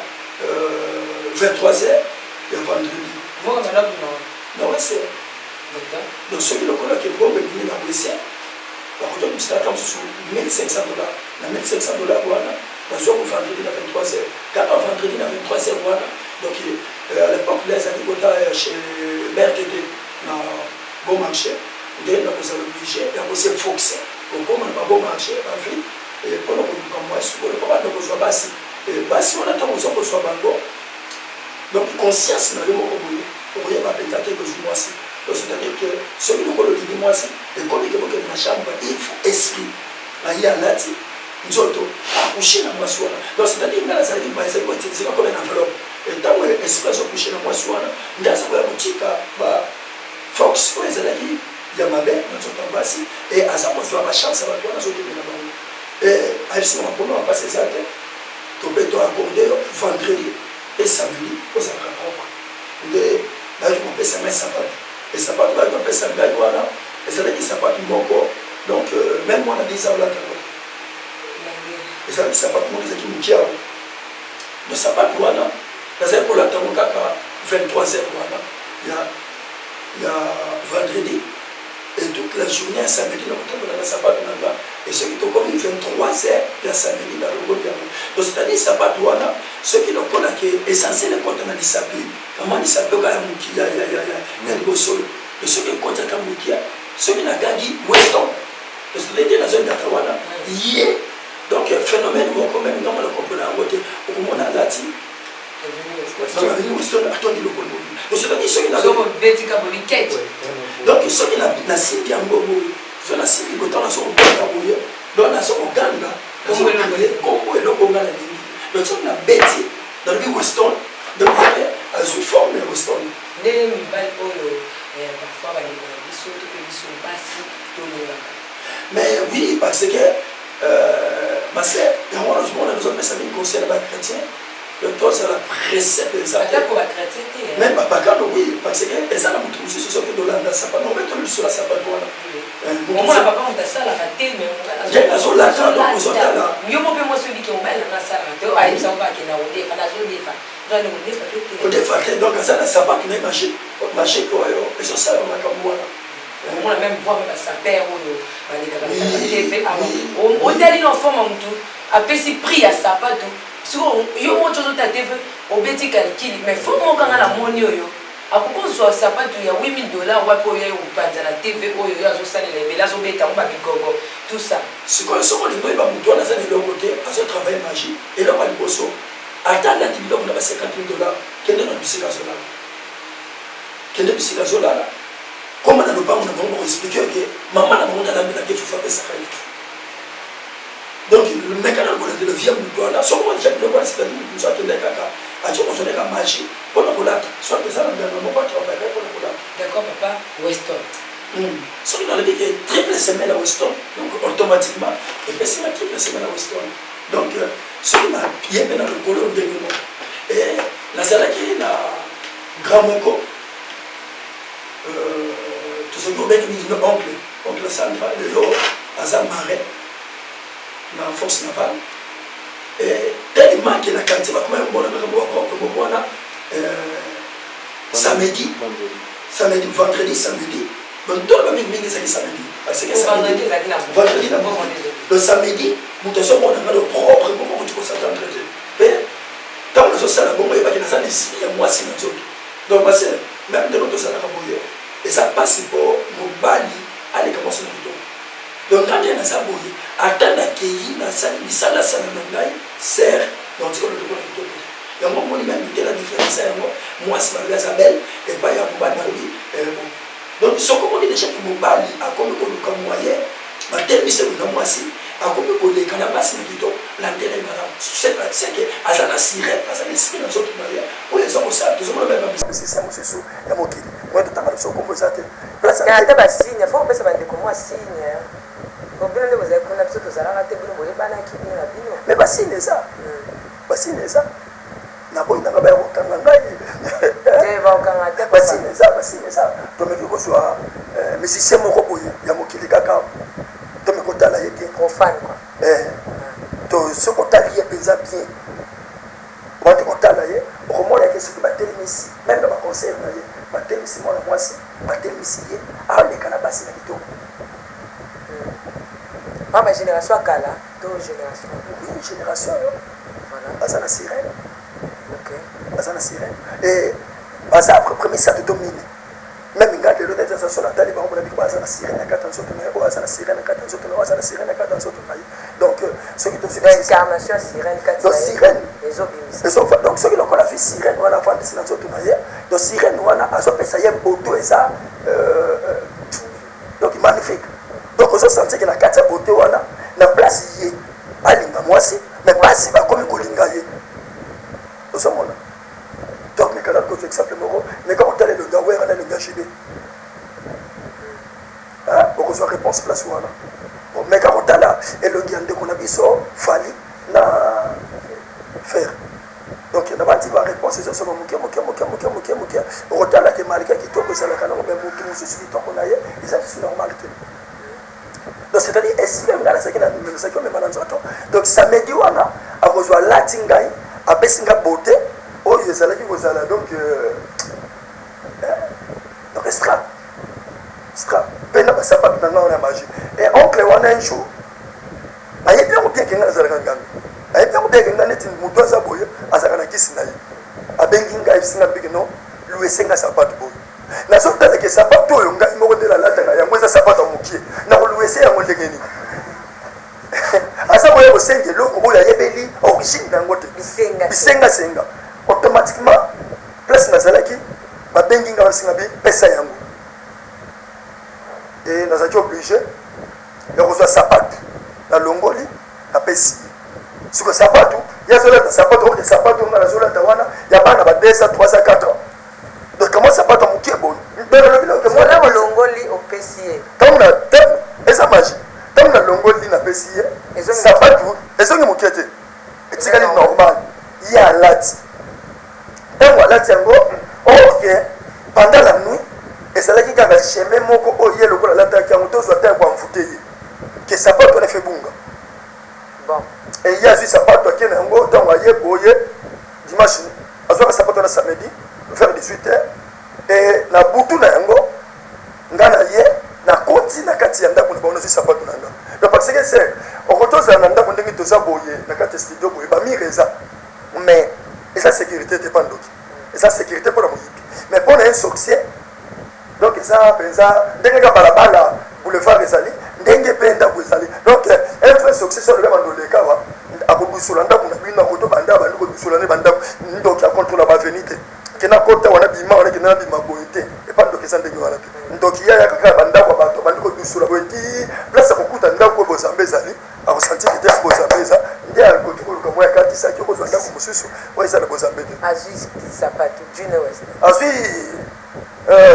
N: 23h, il y a vendredi.
I: Moi, on a là,
N: non, c'est. Donc, celui qui le connaît qui est bon, il est dans le lycée. Par contre, nous sommes sur $1,500. $1,500, voilà. Dans le vendredi, à 23h. Quand on vendredi, à 23h, voilà. Donc, à l'époque, les agriculteurs chez BRTT, dans bon marché, nous avons obligé, et on s'est focusé. Donc, comme on n'a pas bon marché, en fait, et pour nous, comme moi, on ne peut pas nous soit bassi. Et bassi, on attend qu'on soit bango. Donc, conscience, nous avons oublié. On ne pouvait pas pétater que je moi-ci. C'est-à-dire que celui qui le dit moi, c'est que comme il y a une chambre, il faut esprit. Il y a là, nous sommes couchés dans moi. Donc, c'est-à-dire que ça veut dire que c'est comme une enveloppe. Et tant que l'esprit est couché dans moi, nous avons un petit Fox, il y a ma belle, nous sommes passés. Et à ça, on a la chance, ça va nous sommes là-bas. Et à ce moment-là, on va passer ça. Tu peux t'accorder vendredi et samedi aux enfants propres. Là, je peux passer mes sapates. Et ça part là, on appelle ça Gaïwana, et c'est là qu'il s'appelle Moko. Donc, même moi, on a dit ça là. Et ça là qu'il s'appelle Moko, c'est qui Moukia. Le sapat Wana, c'est pour la Tamokaka, 23h Wana. Il y a vendredi, et toute la journée, samedi, on a la sapat Nanga. Et ceux qui ont commis 23h, il y a samedi dans le Godiamo. donc c'est-à-dire sapato wana soki lokola ke essentiel ekota na lisapi kama lisapi okaya mokia ya liboso oyo de soki ekotaka mokia soki nagangi weston c'est-à-dire na zone data wana ye donc phénomène moko même ngambo na comprendre yango te okomona alati weston atondi lokolo donc c'est-à-dire soki donc soki nasimbi yango boye so nasimbi botana so okanga boye donc naso okanga kombo eloko nga na lingi donc soki nabeti nalobi weston donc azwi forme ya weston
I: ndenge mibali oyo parfois balinga na biso to mpe biso basi tolongaka
N: mais oui parce que ma sœur yango wana ozomona nazopesa mingi conseil na bachrétien donc tozala précepte même bapakano oui parce que eza na motu mosusu soki tolanda sapato obe tololisola sapato wana
I: omona papa moto asalaka te
N: azolaka donc ozotala
I: yo mo mpe mwasi obiki mobali nanga asalaka te ayebisa ngo akenda kodefa nazodefa
N: kodefa te donc aza na sapato na marché oyo ezosala makambo wana
I: omona même voir basaper oyo balekaka tv otali na forme motu apesi prix ya sapato siko yo moto ozota tv obeti calcule mais fo mokanga na moni oyo akokozwa sapato ya $8000 wapi oyo opanza na tv oyo yo azosalela ebele azobeta ngo babigogo tout ça
N: sikoyo soko olingo oyeba motu wana aza na eloko te azotravaille magie eloko ya liboso ata alati biloko na $50,000 kende na bisika azolala kende bisika azolala koma na lopango na bango bakoexplike ke mama na bango nalambelaki efufu apesaka efufu donc mekana lokolatela via motu wana soko moja biloko wana sipadi motu mosu akende kaka ati kozoleka magie mpona kolata soit eza na nganga moko atravaille mpona kolata
I: d'accord papa weston
N: soki nalobi ke triple semaine à weston donc automatiquement epesima triple semaine à weston donc soki ye mpe na lokolo ndenge moko nazalaki na grand moko tozoki obengi mingi no oncle Sandra lelo aza marin na force navale tellement ke na quartier bakoma yomona makambo bakoko moko wana samedi vendredi samedi donc toloba mingi ezali samedi parce que vendredi na le samedi moto azomonanga le propre moko kuti kosatendre te mpe ntango nazosala bongo oyebaki naza na esprit ya mwasi na nzoto donc base même ndenge tozalaka boye eza mpasi mpo mobali aleka mwasi na kitoko donc ngande naza boye ata nakei nasali misalasala na ngai ser donc tikolo toko na kitoko yango moni meme te la différence yango mwasi balobi aza belle epai ya mobali balobi donc soko moni déjà ke mobali akomi koluka moyen batelemisa na mwasi akomi koleka na basi na kitoko landele malamu seke aza na sirene aza na esprit na nzoto na ye oyo eza kosala tozomona meme babisisa mosusu ya mokili oyo totanga biso kombo eza te
K: ata basigne fo kopesa bandeko mwa signe bino nde bozali kuna biso tozalaka te bino boyebanaki bino na bino
N: mais basigne eza naboyi nanga baya kokanga ngai
K: bakokanga te
N: basigne eza tomeki kozwa musicien moko boye ya mokili kaka tomeki otala ye te
K: profane
N: to soki otali ye mpenza bien wante kotala ye okomona yeke soki batelemisi meme na baconseil na ye batelemisi mwana mwasi batelemisi ye aleka na basi na kitoko
K: mama génération akala to génération
N: génération oyo baza na sirene baza na sirene e baza premier sato to mine même ngai lelo neti aza so natali bango mona biko baza na sirene akata nzoto na ye oyo aza na sirene akata nzoto na ye oyo aza na sirene akata nzoto na ye donc soki
K: incarnation ya sirene kati
N: donc sirene
K: ezobimisa
N: donc soki lokola vi sirene wana afandisi na nzoto na ye donc sirene wana azopesa ye boto eza donc magnifique donc ozosentir ke na kati ya bote wana na place ye alinga mwasi mais basi bakomi kolinga ye ozomona donc mekana kozwa exemple moko meka kotala elonga wera na elonga jibe okozwa réponse place wana meka kotala elongi ya ndeko na biso fali na fer donc na bandi ba réponse ezosoma moke okotala ke malika kitoko ezalaka nango me motu mosusu kitoko na ye eza susu normal te donc c'est-à-dire esika nga nazalaki namemisaki omema na nzoto donc samedi wana akozwa lati ngai apesi nga bote oyo ezalaki kozala donc stra mpe na basapato na nga wana ya magie et oncle wana un jour ayebi yango bien ke nga nazalaka nganga ayebi yango bien ke nga
C: neti moto aza boye azalaka na kisi na ye abengi ngai bisinga mbiki no luesenga sapato boye nazotalaka sapato oyo ngai moko nde nalataka yango eza sapato ya mokie nakoluese yango ndenge nini aza boye kosenga eloko oyo ayebeli origine na yango te bisengasenga automatiquement place nazalaki babengi ngai basinga bipesa yango e nazalaki oblige ya kozwa sapato nalongoli napesi siko sapato ye azolata sapato oke sapato nga nazolata wana ya bana ba 2 3 4 donc comment sapato ya mokie boye
K: mwana molongoli opesi ye
C: ntango na eza magie ntango nalongoli napesi ye sapato ezongi mokie te etikali normal ye alati ntango alati yango oke pendant la nuit ezalaki kaka chemin moko oyo ye lokola alataki yango tozwa ta kwa mfute ye ke sapato wana efe bunga eya azwi sapato ake na yango ntango aye boye dimanche azwaka sapato wana samedi vers 18h e na butu na yango nga na ye nakoti na kati ya ndako na bango nazwi sapato na nga donc parce que c'est okotozala na ndako ndenge toza boye na kati ya studio boye bamire eza mais eza sécurité te mpa ndoki eza sécurité mpona moyibi mais mpona un sorcier donc eza mpenza ndenge ka balabala boulevard ezali ndenge mpe ndako ezali donc un vrai sorcier so oleka bandoleka wa akodusola ndako na bino akoto bandako bandi kodusola ne bandako ndoki akontrola baveni te kena kota wana bima wana kena bima boye te epa ndoki eza ndenge wana te ndoki yaya kaka bandako ya bato bandi kodusola boye ti place akokuta ndako oyo bozambe ezali akosantiki te bozambe eza nde akoki koluka mwa yakatisaki okozwa ndako mosusu oyo eza na bozambe te
K: azwi sapato june west
C: azwi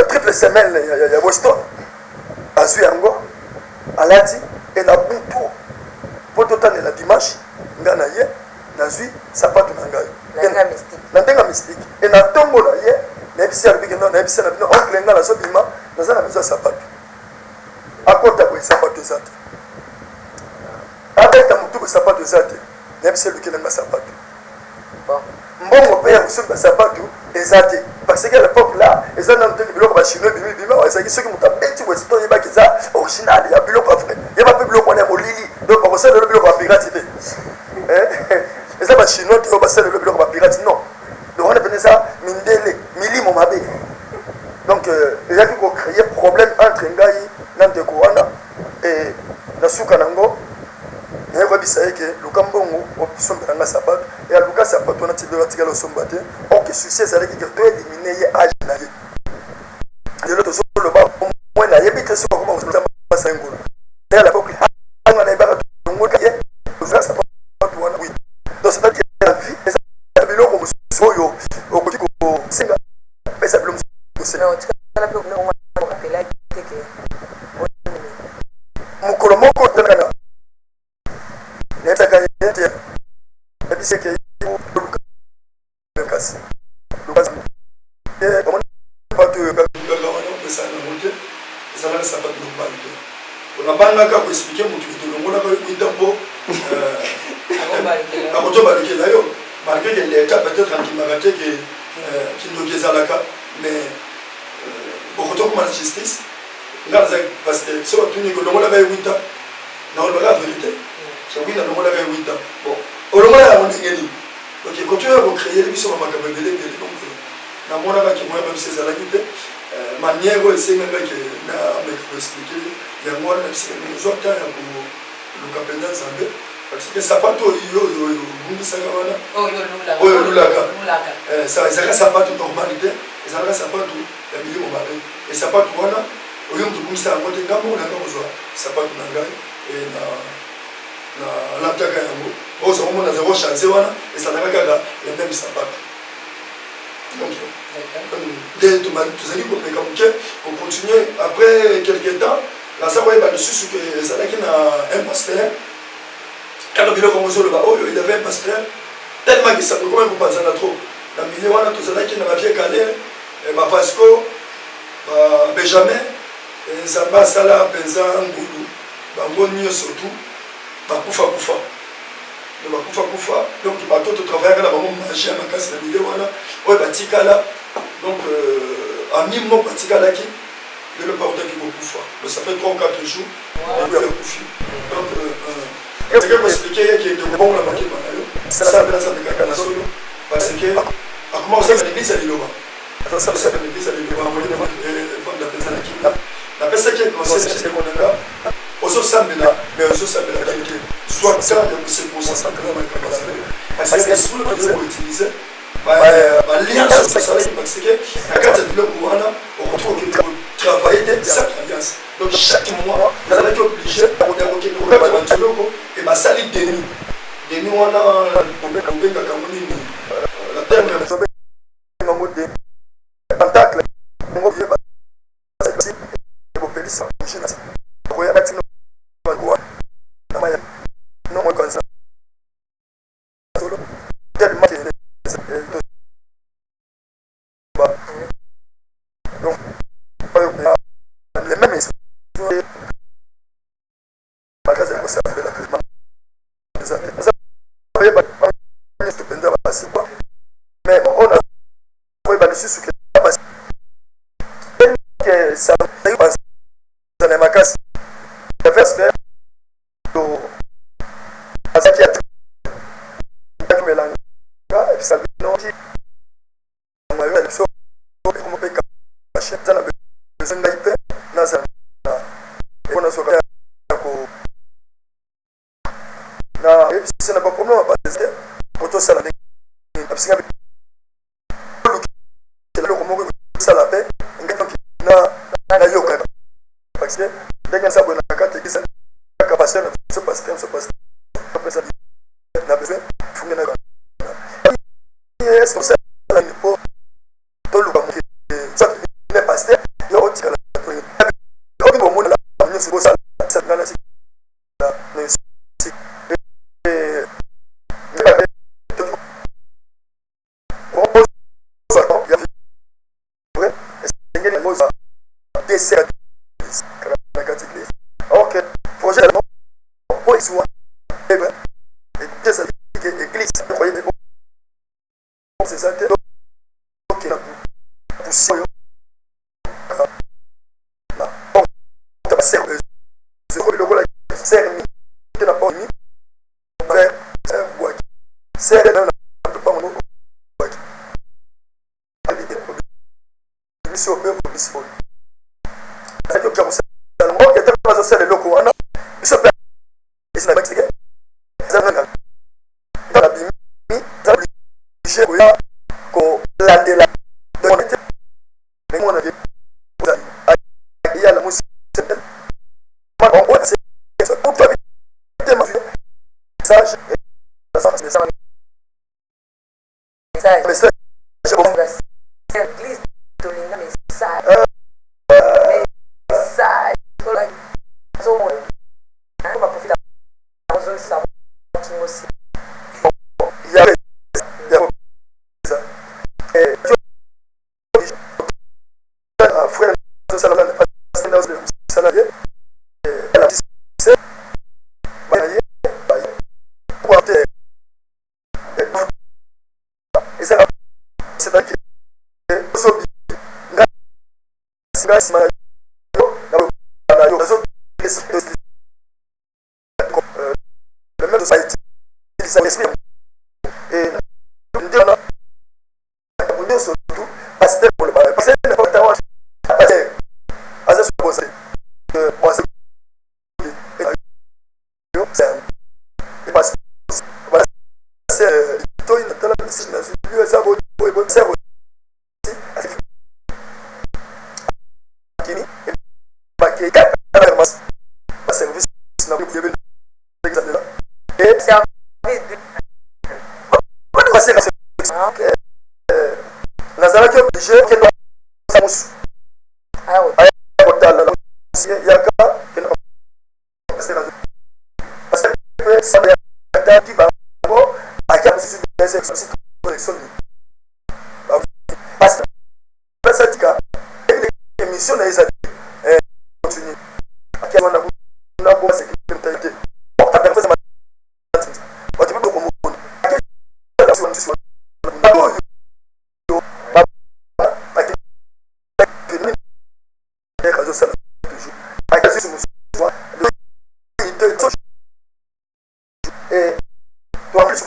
C: triple semaine ya boston azwi yango alati e na butu mpo totanela dimanche nga na ye nazwi sapato na ngai na ndenga mystique e na ntongo na ye nayebisi alobiki no nayebisi na bino oncle nga nazobima naza na mezo ya sapato akota boye sapato eza te abeta motuku sapato eza te nayebisi alobiki nanga sapato mbongo mpe ya kosoki basapato eza te parce que à l'époque là eza nano te biloko bachinois bimibima ezalaki soki moto abeti weston yebaki eza original ya biloko ya vrai yeba mpe biloko wana ya molili donc bakosalela biloko ya pirate te eza bachinois te oyo basalela biloko bapirate non donc wana pene eza mindele milimo mabe donc ezalaki kocréer problème entre ngai na ndeko wana e na suka nango naye koyebisa ye ke luka mbongo osombela nga sapato e aluka sapato wana tibelo atikala osomba te oke susi ezalaki ke toelimine ye age na ye lelo tozoloba omoi nayebi te soki akoma kosambasa ngolo te à l'époque anga nayebaka tolongoka ye ozala sapato wana wi donc c'est-à-dire la vie eza biloko mosusu oyo okoki kosenga pesa bilo mokolo moko talaka nayebisaka ye te nayebisaka ye luka kasi luka sapato oyo kaka wana opesa nango te ezalaka sapato normal te onabangaka koexplike motu tolongolaka yo kuita mpo akotobalekela yo malgré que l'état peut-être andimaka te ke kindoki ezalaka mais okotokoma na justice nga nazaki parce que so batuni kolongolaka ye wita naolobaka vérité soki nalongolaka ye wita bon olongola yango ndenge nini donc continue kocréer biso bamakambo ebelebele donc namonaka ke moya babisi ezalaki te manière oyo esengaka ke nameka koexplike yango wana nabisika ozwa temps ya koluka mpenza nzambe parce que sapato oyo bungisaka wana oyo olulaka ezalaka sapato normalité ezalaka sapato ya milimo mabe e sapato wana oyo moto bungisa yango te ngambo nanga kozwa sapato na ngai e nalataka yango ozwa komona zero change wana ezalaka kaka le même sapato donc nde tozali komeka moke kocontinue après quelque temps naza koyeba lisusu ke ezalaki na un pasteur kaka biloko mozoloba oyo il avait un pasteur tellement kisango koma kopanzana trop na milieu wana tozalaki na bavie kale bavasco babenjamin nzambe asala mpenza ngulu bango nyonso tu bakufakufa bakufakufa donc bato totravaillaka na bango magie ya makasi na milieu wana oyo batikala donc ami moko atikalaki lelo bautaki kokufa donc ça fait 3 ou 4 jours ebi akufi donc expliquer yeke ndeko bongo na makima na yo
N: asambela nzambe kaka na solo parce que akoma kosala l'église ya liloba azosala l'église ya liloba amoyene femme napesa na kina napesaki conseil monanga ozosambela mais ozosambela quelque soit ça de se concentrer na makambo parce que solo koutiliser balliance osalaki parce que na kati ya biloko wana okoki travailler cette alliance donc chaque mois nazalaki obligé kokende koloko et basali deni wana obengaka ngo nini la terme yango de pentacle ngo bopelisa machine koya bati no na maya no mo kanza solo tellement que donc les mêmes magasin ko s'appelle la mais on a dessus ce que ça dans les magasins il y avait et puis ça non qui c'est pas problème parce que pour tout ça la paix na yoka parce que dès ça bonne carte qui ça capacité se passe na besoin fungé na est-ce que ça pour tout le monde ça n'est pas ça yo otika la obi bo mo la ni se bosa ça ngana si mais ok projet pour soit église c'est ça que ok la poussière là on va servir le rôle servir que n'a pas mis vers bois servir dans la pas mon bois mission peu mission c'est que ça le était pas ça le loco wana mission peu c'est la mexique ça dans la bimi ça obligé ko la de la de mais on a dit il y a la musique on voit c'est ça pour faire des messages message
K: l'église de l'ina message message on va profiter de la zone savoir aussi
N: il y a ça et frère salarié elle a dit c'est et ça c'est vrai que le même de ça utilise l'esprit et nous surtout pasteur pour le parce que n'est pas d'avoir à ce poser moi c'est parce que c'est toi une telle mission ça vaut pour servir kini baké ba service na bu yebe et service on passer nazalaki obligé que nous samus aya kotala yaka que nous parce que ça ya qui va aka musu des exercices collection parce que ça dit que émission na isa continue aka wana na bo c'est que mentalité porta personne ma tu peux comme et toi plus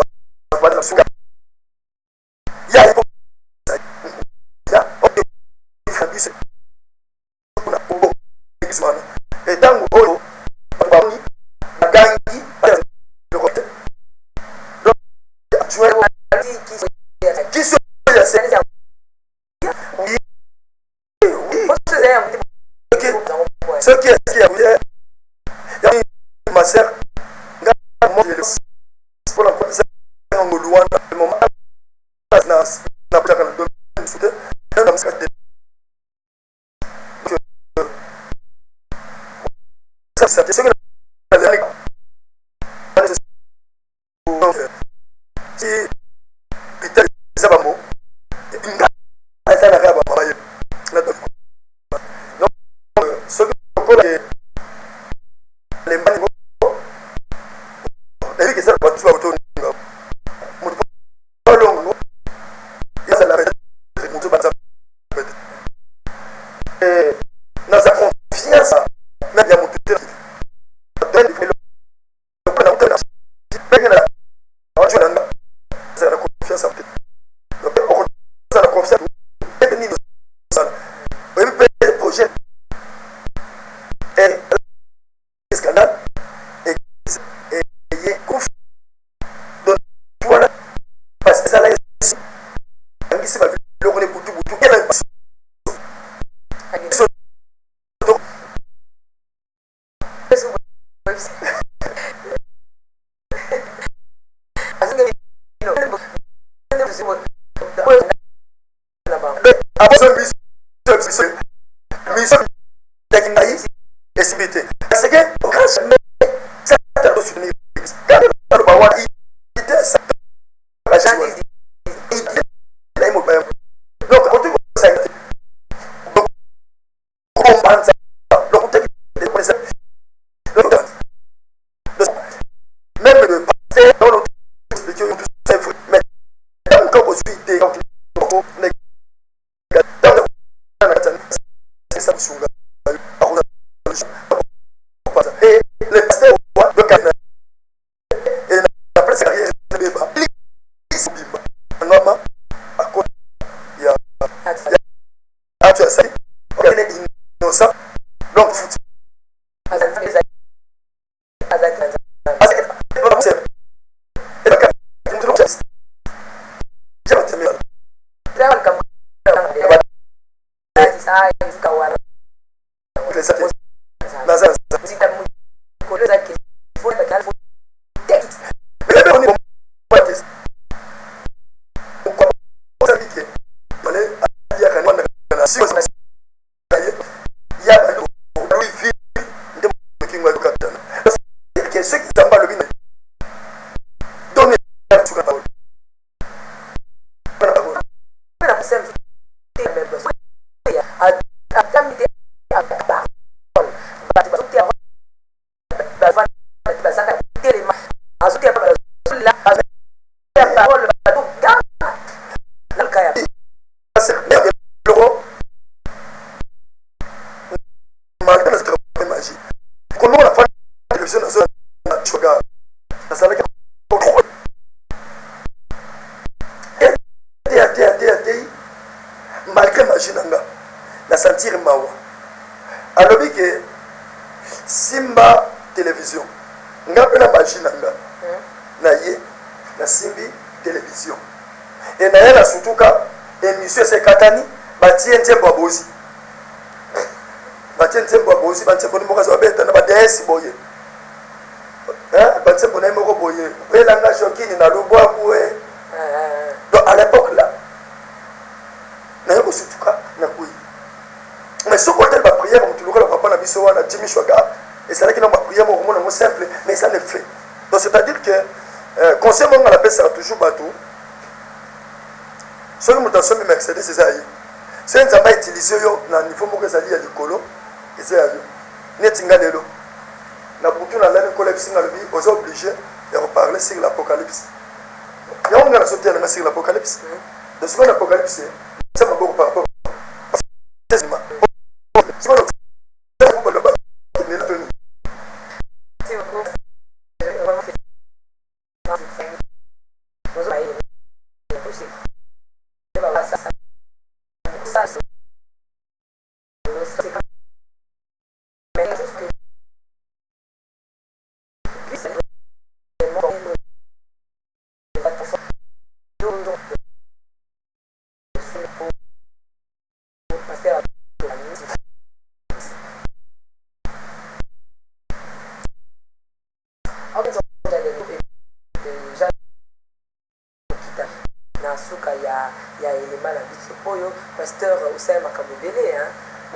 K: ya élément na biso oyo pasteur Ousseyn makambo ebele hein.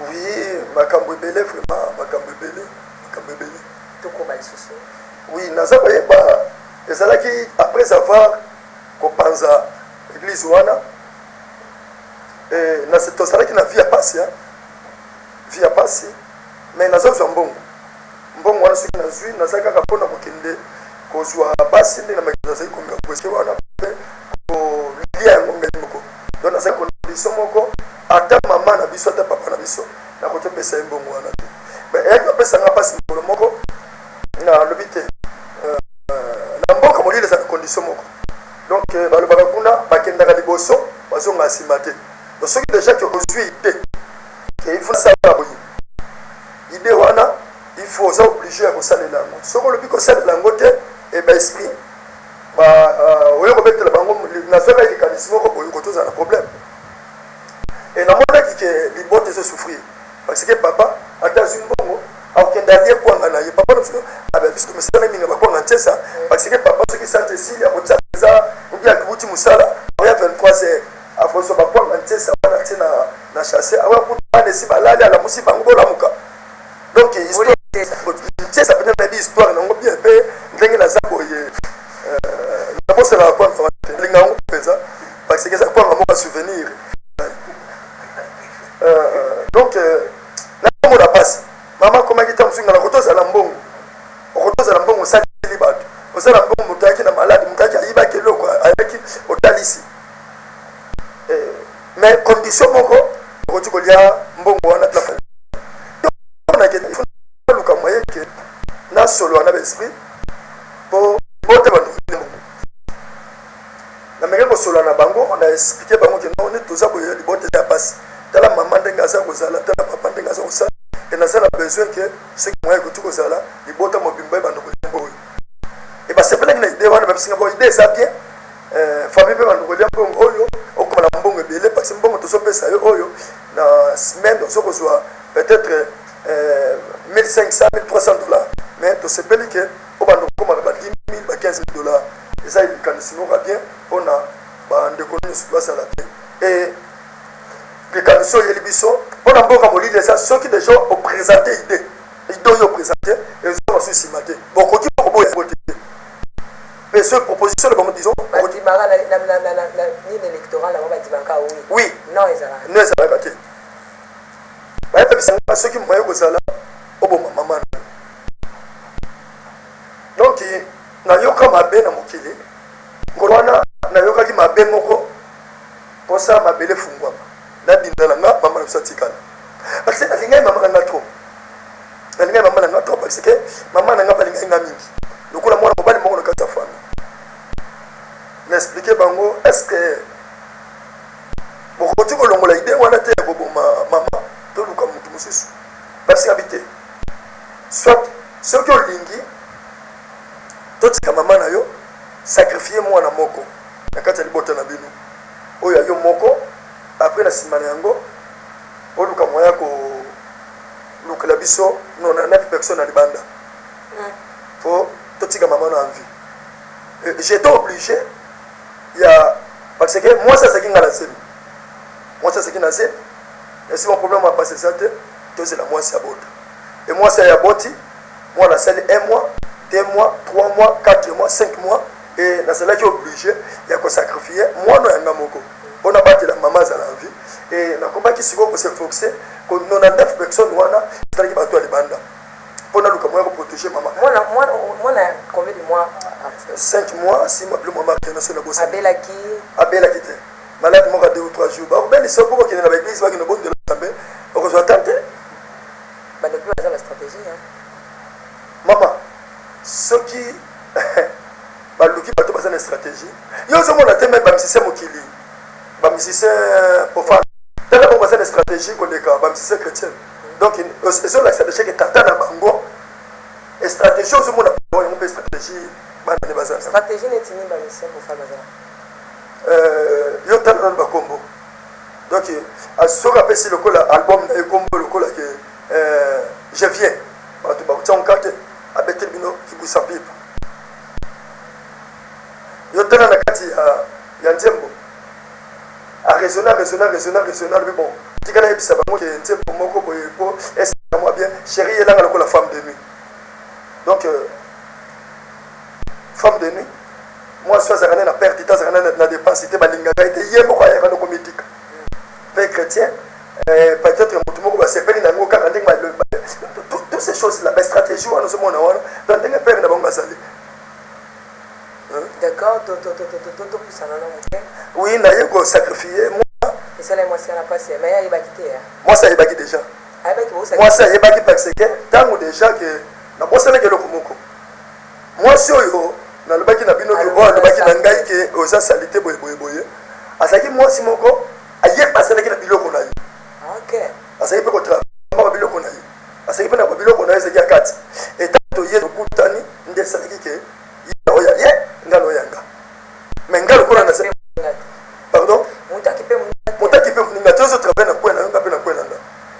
N: Oui, makambo ebele vraiment makambo ebele
K: tokoba lisusu.
N: Oui, naza koyeba ezalaki après avoir kopanza église wana tozalaki na vie ya pasi mais naza kozwa mbongo wana soki nazwi naza kaka mpona kokende kozwa basi nde na makili nazali konga koske wana mpe kolia yango ngai moko donc nazali kondisio moko ata mama na biso ata papa na biso nakotopesa ye mbongo wana te mais eyaki bapesanga mpasi mokolo moko nalobi te na mboka molili eza na kondisio moko donc balobaka kuna bakendaka liboso bazonga nsima te donc soki déjà ke ozwi ide ke il faut nasala boye ide wana il faut oza obligé ya kosalela yango soki olobi kosalela yango te eba esprit oyo kobetela bango nazwaka likanisi moko boye kotozala na problème e namonaki ke libota ezosouffrir parce que papa ata azwi mbongo akokende alie kwanga na ye papa nobiso biso misala mingi bakwanga ntiesa parce que papa soki sante esili akotia eza obi akibuti mosala oya 23h akozwa bakwanga ntiesa wana tie na chasse awa kuta esi balali alamusi bango bolamuka donc histoire ntiesa pene nayebi histoire nango bien mpe ndenge naza boye nabosela bakwanga wana linga yango mpenza parce que eza kwanga moko souvenir donc nakomona pasi mama akomaki ta mosusu ngala kotozala mbongo okotozala mbongo osaleli bato osala mbongo moto ayaki na maladi moto ayaki ayibaki eloko ayaki otalisi mais condition moko okoti kolia mbongo wana naluka moye ke nasoloa na baesprit mpo bote bandu nameki kosoloa na bango na explike bango ke none toza boye libote ya pasi tala mama ndenge aza kozala tala papa ndenge aza kosala e naza na besoin ke soki moya ekoti kozala libota mobimba ebanda kolia oyo e basepelaki na ide wana babisinga bo ide eza bien famille mpe banda kolia mbongo oyo okoma na mbongo ebele parce mbongo tozopesa yo oyo na semaine ozo kozwa peut-être 1500 1300 dollars mais tosepeli ke obanda kokoma na ba 10 000 ba 15 000 dollars eza likanisi moko bien mpona bandeko nyonso basala te e likanisi oyo eyeli biso mpona mboka molili eza soki deja opresente ide oyo opresente eza mosusu nsima te bokoki koboya yango te mais soki proposition bango disons
K: badimaka na nini électoral yango badimaka
N: oui
K: non
N: ezalaka te bayebisanga soki moye kozala oboma mama na donc nayoka mabe na mokili ngolo wana nayokaki mabe moko mposa mabele efungwama nabindela nga mama na biso atikala parce que nalingai mama na nga trop parce que mama na nga balingai nga mingi lokola mwana mobali moko na kati ya fami naexplike bango est ce que bokoti kolongola ide wana te ya koboma mama toluka motu mosusu basingabi te soit soki olingi totika mama na yo sacrifie mwana moko na kati ya libota na bino oyo ya yo moko après na nsima na yango oluka moya kolukela biso 99 personnes na libanda po totika mama na envie j'étais obligé ya parce que moi ça c'est kinga la zemi moi ça c'est kinga zemi et si mon problème a passé ça te c'est la moi c'est à bota et moi c'est à boti moi la salle 1 mois 2 mois 3 mois 4 mois 5 mois et na cela qui est obligé ya ko sacrifier moi no yanga moko on a battu la maman à la vie et na combat qui siko ko se focuser ko 99 personnes wana c'est qui bato à libanda pour na luka moi ko protéger maman
K: moi combien de mois
N: 5 mois 6 mois plus maman qui na so na bossa
K: abelaki
N: te malade moko 2 ou 3 jours ba ben so pour que na l'église ba ki no bon de la tambe o ko so tante
K: ba depuis la stratégie hein
N: maman soki baluki bato baza na stratégie yo ozomona te me bamisise mokili bamisise profane tala bango baza na stratégie koleka bamisise chrétienne donc ezolakisa deja ke tata na bango stratégie ozomona bango yango mpe stratégie bana ne baza
K: stratégie neti nini bamisise profane baza
N: yo tala nano bakombo donc soki apesi lokola album na ye kombo lokola ke je viens bato bakotiango karte abeteli bino kibusa pipe yo tala na kati ya nzembo
C: raisonna, mais bon, tu connais ça, moi, qui pour moi, pour est-ce que moi bien, chérie, elle a la femme de nuit. Donc, femme de nuit, moi, soit ça a perte, ça a dépense, c'était balinga, c'était hier, moi, il y a un comédique. Père chrétien, peut-être que tout le monde va se faire toutes ces choses-là, la stratégie, on se montre, dans le père, on va s'aller.
K: D'accord,
C: oui, il a sacrifié.
K: Et ça, moi, c'est la passé. Mais il va quitter.
C: Moi, ça, il va quitter déjà. Moi, ça, il va quitter parce que tant déjà que. Na bossa na keloko moko. Moi, si oyo, na le baki na bino ke o le baki na ngai ke oza salité boye. Asaki moi si moko, aye passer na biloko na yo.
K: OK.
C: Asaki pe ko travailler ma biloko na yo. Asaki pe na biloko na yo c'est kati. Et tant to ye kutani nde salaki ke oya ye ngalo yanga. Mais ngalo ko na se. Pardon? Mutaki pe muninga tous autres travailler na kwena nga pe na kwena.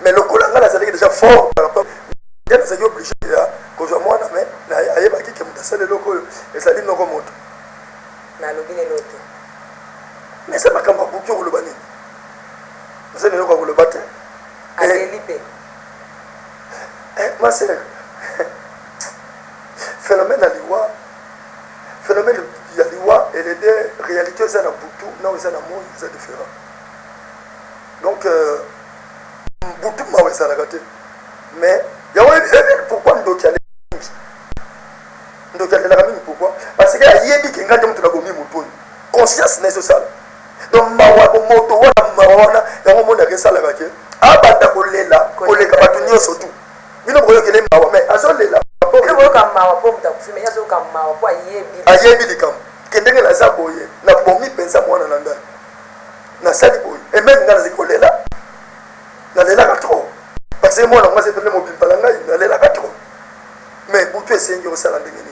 C: Mais le kolanga na salaki déjà fort par rapport. Il est obligé que je moi mais aye baki ke mutasale loko et sali noko moto.
K: Na lobine loto.
C: Mais c'est pas comme beaucoup au Lobani. C'est le quoi le battre. Ma sœur. Phénomène à l'iwa. Phénomène à l'iwa et les deux réalités ça na butu, non ça na moi, c'est différent. Donc butu ma ouais ça la gâté. Mais il y a pourquoi ndoki aller. Ndoki aller la mine pourquoi? Parce que yebi ki ngande mutu na gomi mutu. Conscience nécessaire. Donc mawa moto wana mawana yango mona kesala kake abanda kolela koleka batu nyoso tu bino boyo kele mawa mais azolela
K: ko ka mawa po muta kufime yazo ka mawa po
C: ayebi likam kendenge na za boye na bomi pensa mwana na ngai na sali boye et même ngana zikolela na lela ka trop parce que moi na c'est tellement mobile pala ngai na lela ka trop mais butu esengi osala ndenge ni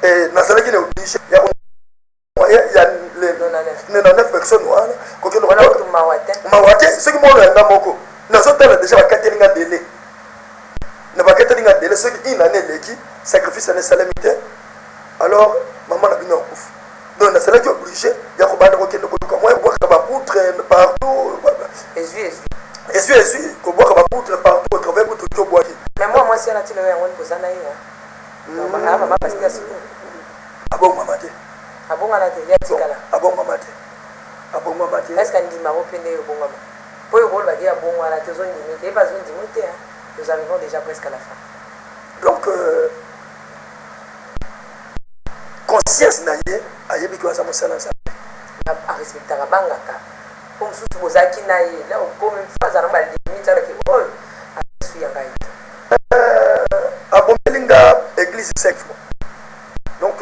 C: et na sala ki ne obligé ya il y a les 9 personnes mawate ce qui m'a dit moko na so tala déjà bakatelinga délai na bakatelinga délai ce qui une année leki sacrifice na salamité alors maman na bino kuf donc na sala qui obligé ya ko banda ko kende ko moi boire ba poutre partout et ko boire ba poutre partout au travers pour tout boire
K: mais moi si na tilo yango ko zana hiyo maman parce que c'est
C: bon maman
K: abonga na te yatikala
C: abonga mate
K: est-ce que ndima opende yo bonga po yo ba dia bonga na te zone limite et pas zone limite nous arrivons déjà presque à la fin
C: donc conscience na ye ayebi ko sa mosala sa
K: a respecter la bangaka comme sous bozaki na ye là comme une phase na ba limite avec oh a suis en gaïta
C: abomelinga église 5 fois donc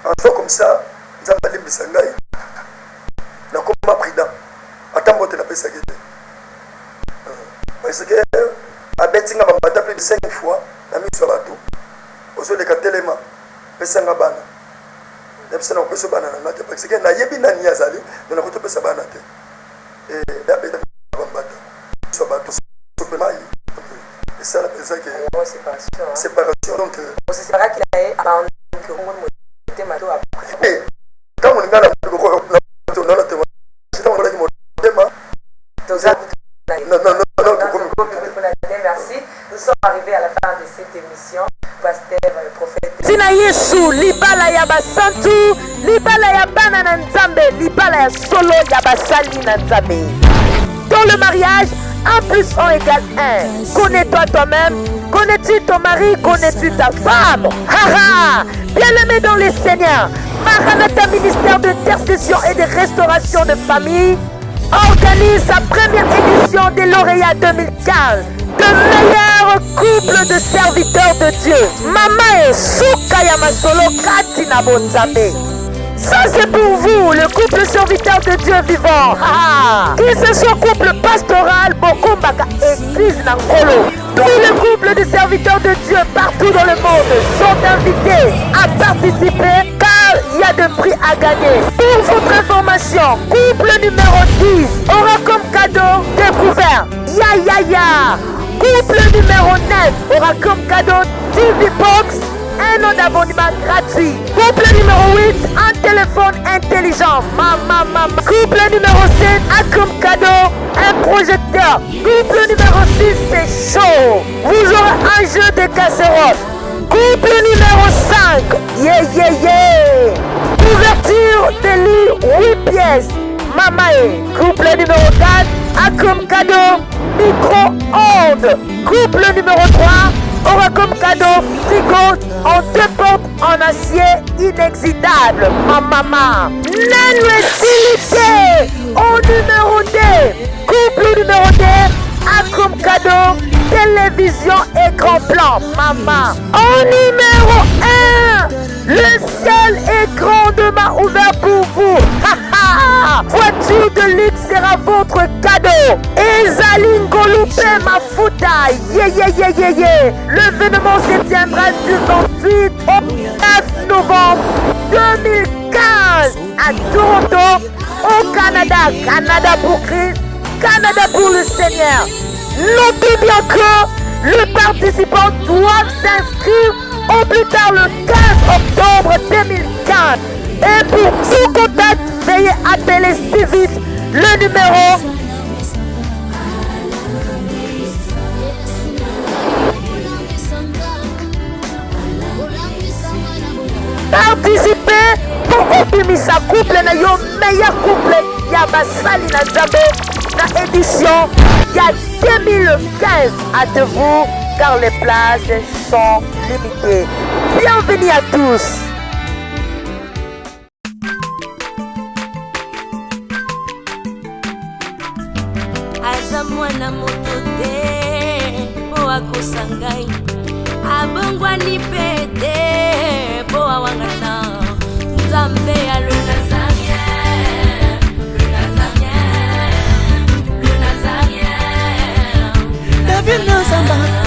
C: en soit comme ça nous avons parlé de Sangai na comme prudent attends tu n'as pas ça parce que à Bettinga bambata plus de 5 fois na mis sur bateau aux autres katelema pesanga bana nepsana peso bana na ngate parce que na yebi na nia zali na ko pesa bana te et da beta bambata sur bateau sur mai et ça la pesa que séparation donc
K: on se sépara qu'il a abandonné que
C: quand on a
K: merci. Nous sommes arrivés à la fin de cette émission. Pasteur, prophète.
A: Tina Yesu, libala ya basantu, libala ya bana na nzambe, libala ya solo ya basali na nzambe. Dans le mariage, 1 plus 1 égale 1. Connais-toi toi-même. Connais-tu ton mari? Connais-tu ta femme? Haha! Bien-aimé dans les Seigneurs, Maranatha ministère d'intercession et de restauration de famille organise sa première édition des lauréats 2015 de meilleurs couples de serviteurs de Dieu. Mama et Souka Yamasolo Katina Bonzambe. Ça c'est pour vous, le couple serviteur de Dieu vivant. Qu'il ce soit couple pastoral, Bokombaka, église Nankolo. Tous les couples de serviteurs de Dieu partout dans le monde sont invités à participer car il y a de prix à gagner. Pour votre information, couple numéro 10 aura comme cadeau découvert Ya. Couple numéro 9 aura comme cadeau TV Box, un an d'abonnement gratuit. Couple numéro 8, un téléphone téléphone intelligent. Maman. Couple numéro 7 a comme cadeau un projecteur. Couple numéro 6, c'est chaud. Vous aurez un jeu de casserole. Couple numéro 5, yeah. Couverture de lit 8 pièces. Mamae. Couple numéro 4 a comme cadeau micro-ondes. Couple numéro 3 aura comme cadeau frigo en 2 portes en acier inexitable. Maman. Nanutilité au numéro 2. Couple numéro 2 a comme cadeau télévision écran plan. Maman. Au numéro 1, le seul écran de ma ouvert pour vous. Voiture de luxe sera votre cadeau. Ezali Ngolupé Mafuta. Yeah. L'événement se tiendra du 28 au 9 novembre 2015 à Toronto, au Canada. Canada pour Christ, Canada pour le Seigneur. Notez bien que le participant doit s'inscrire au plus tard le 15 octobre 2015. Et pour tout contact, veuillez appeler si vite le numéro 0. Participez pour obimisa couple na yo meilleur couple ya basali na Nzambe na édition il y a 2015 à de vous car les places sont limitées. Bienvenue à tous.
O: Aza mwana moto te po akosa ngai abongwani pe te po awangata Nzambe ya le Nazarien, le Nazarien, David Nzamba.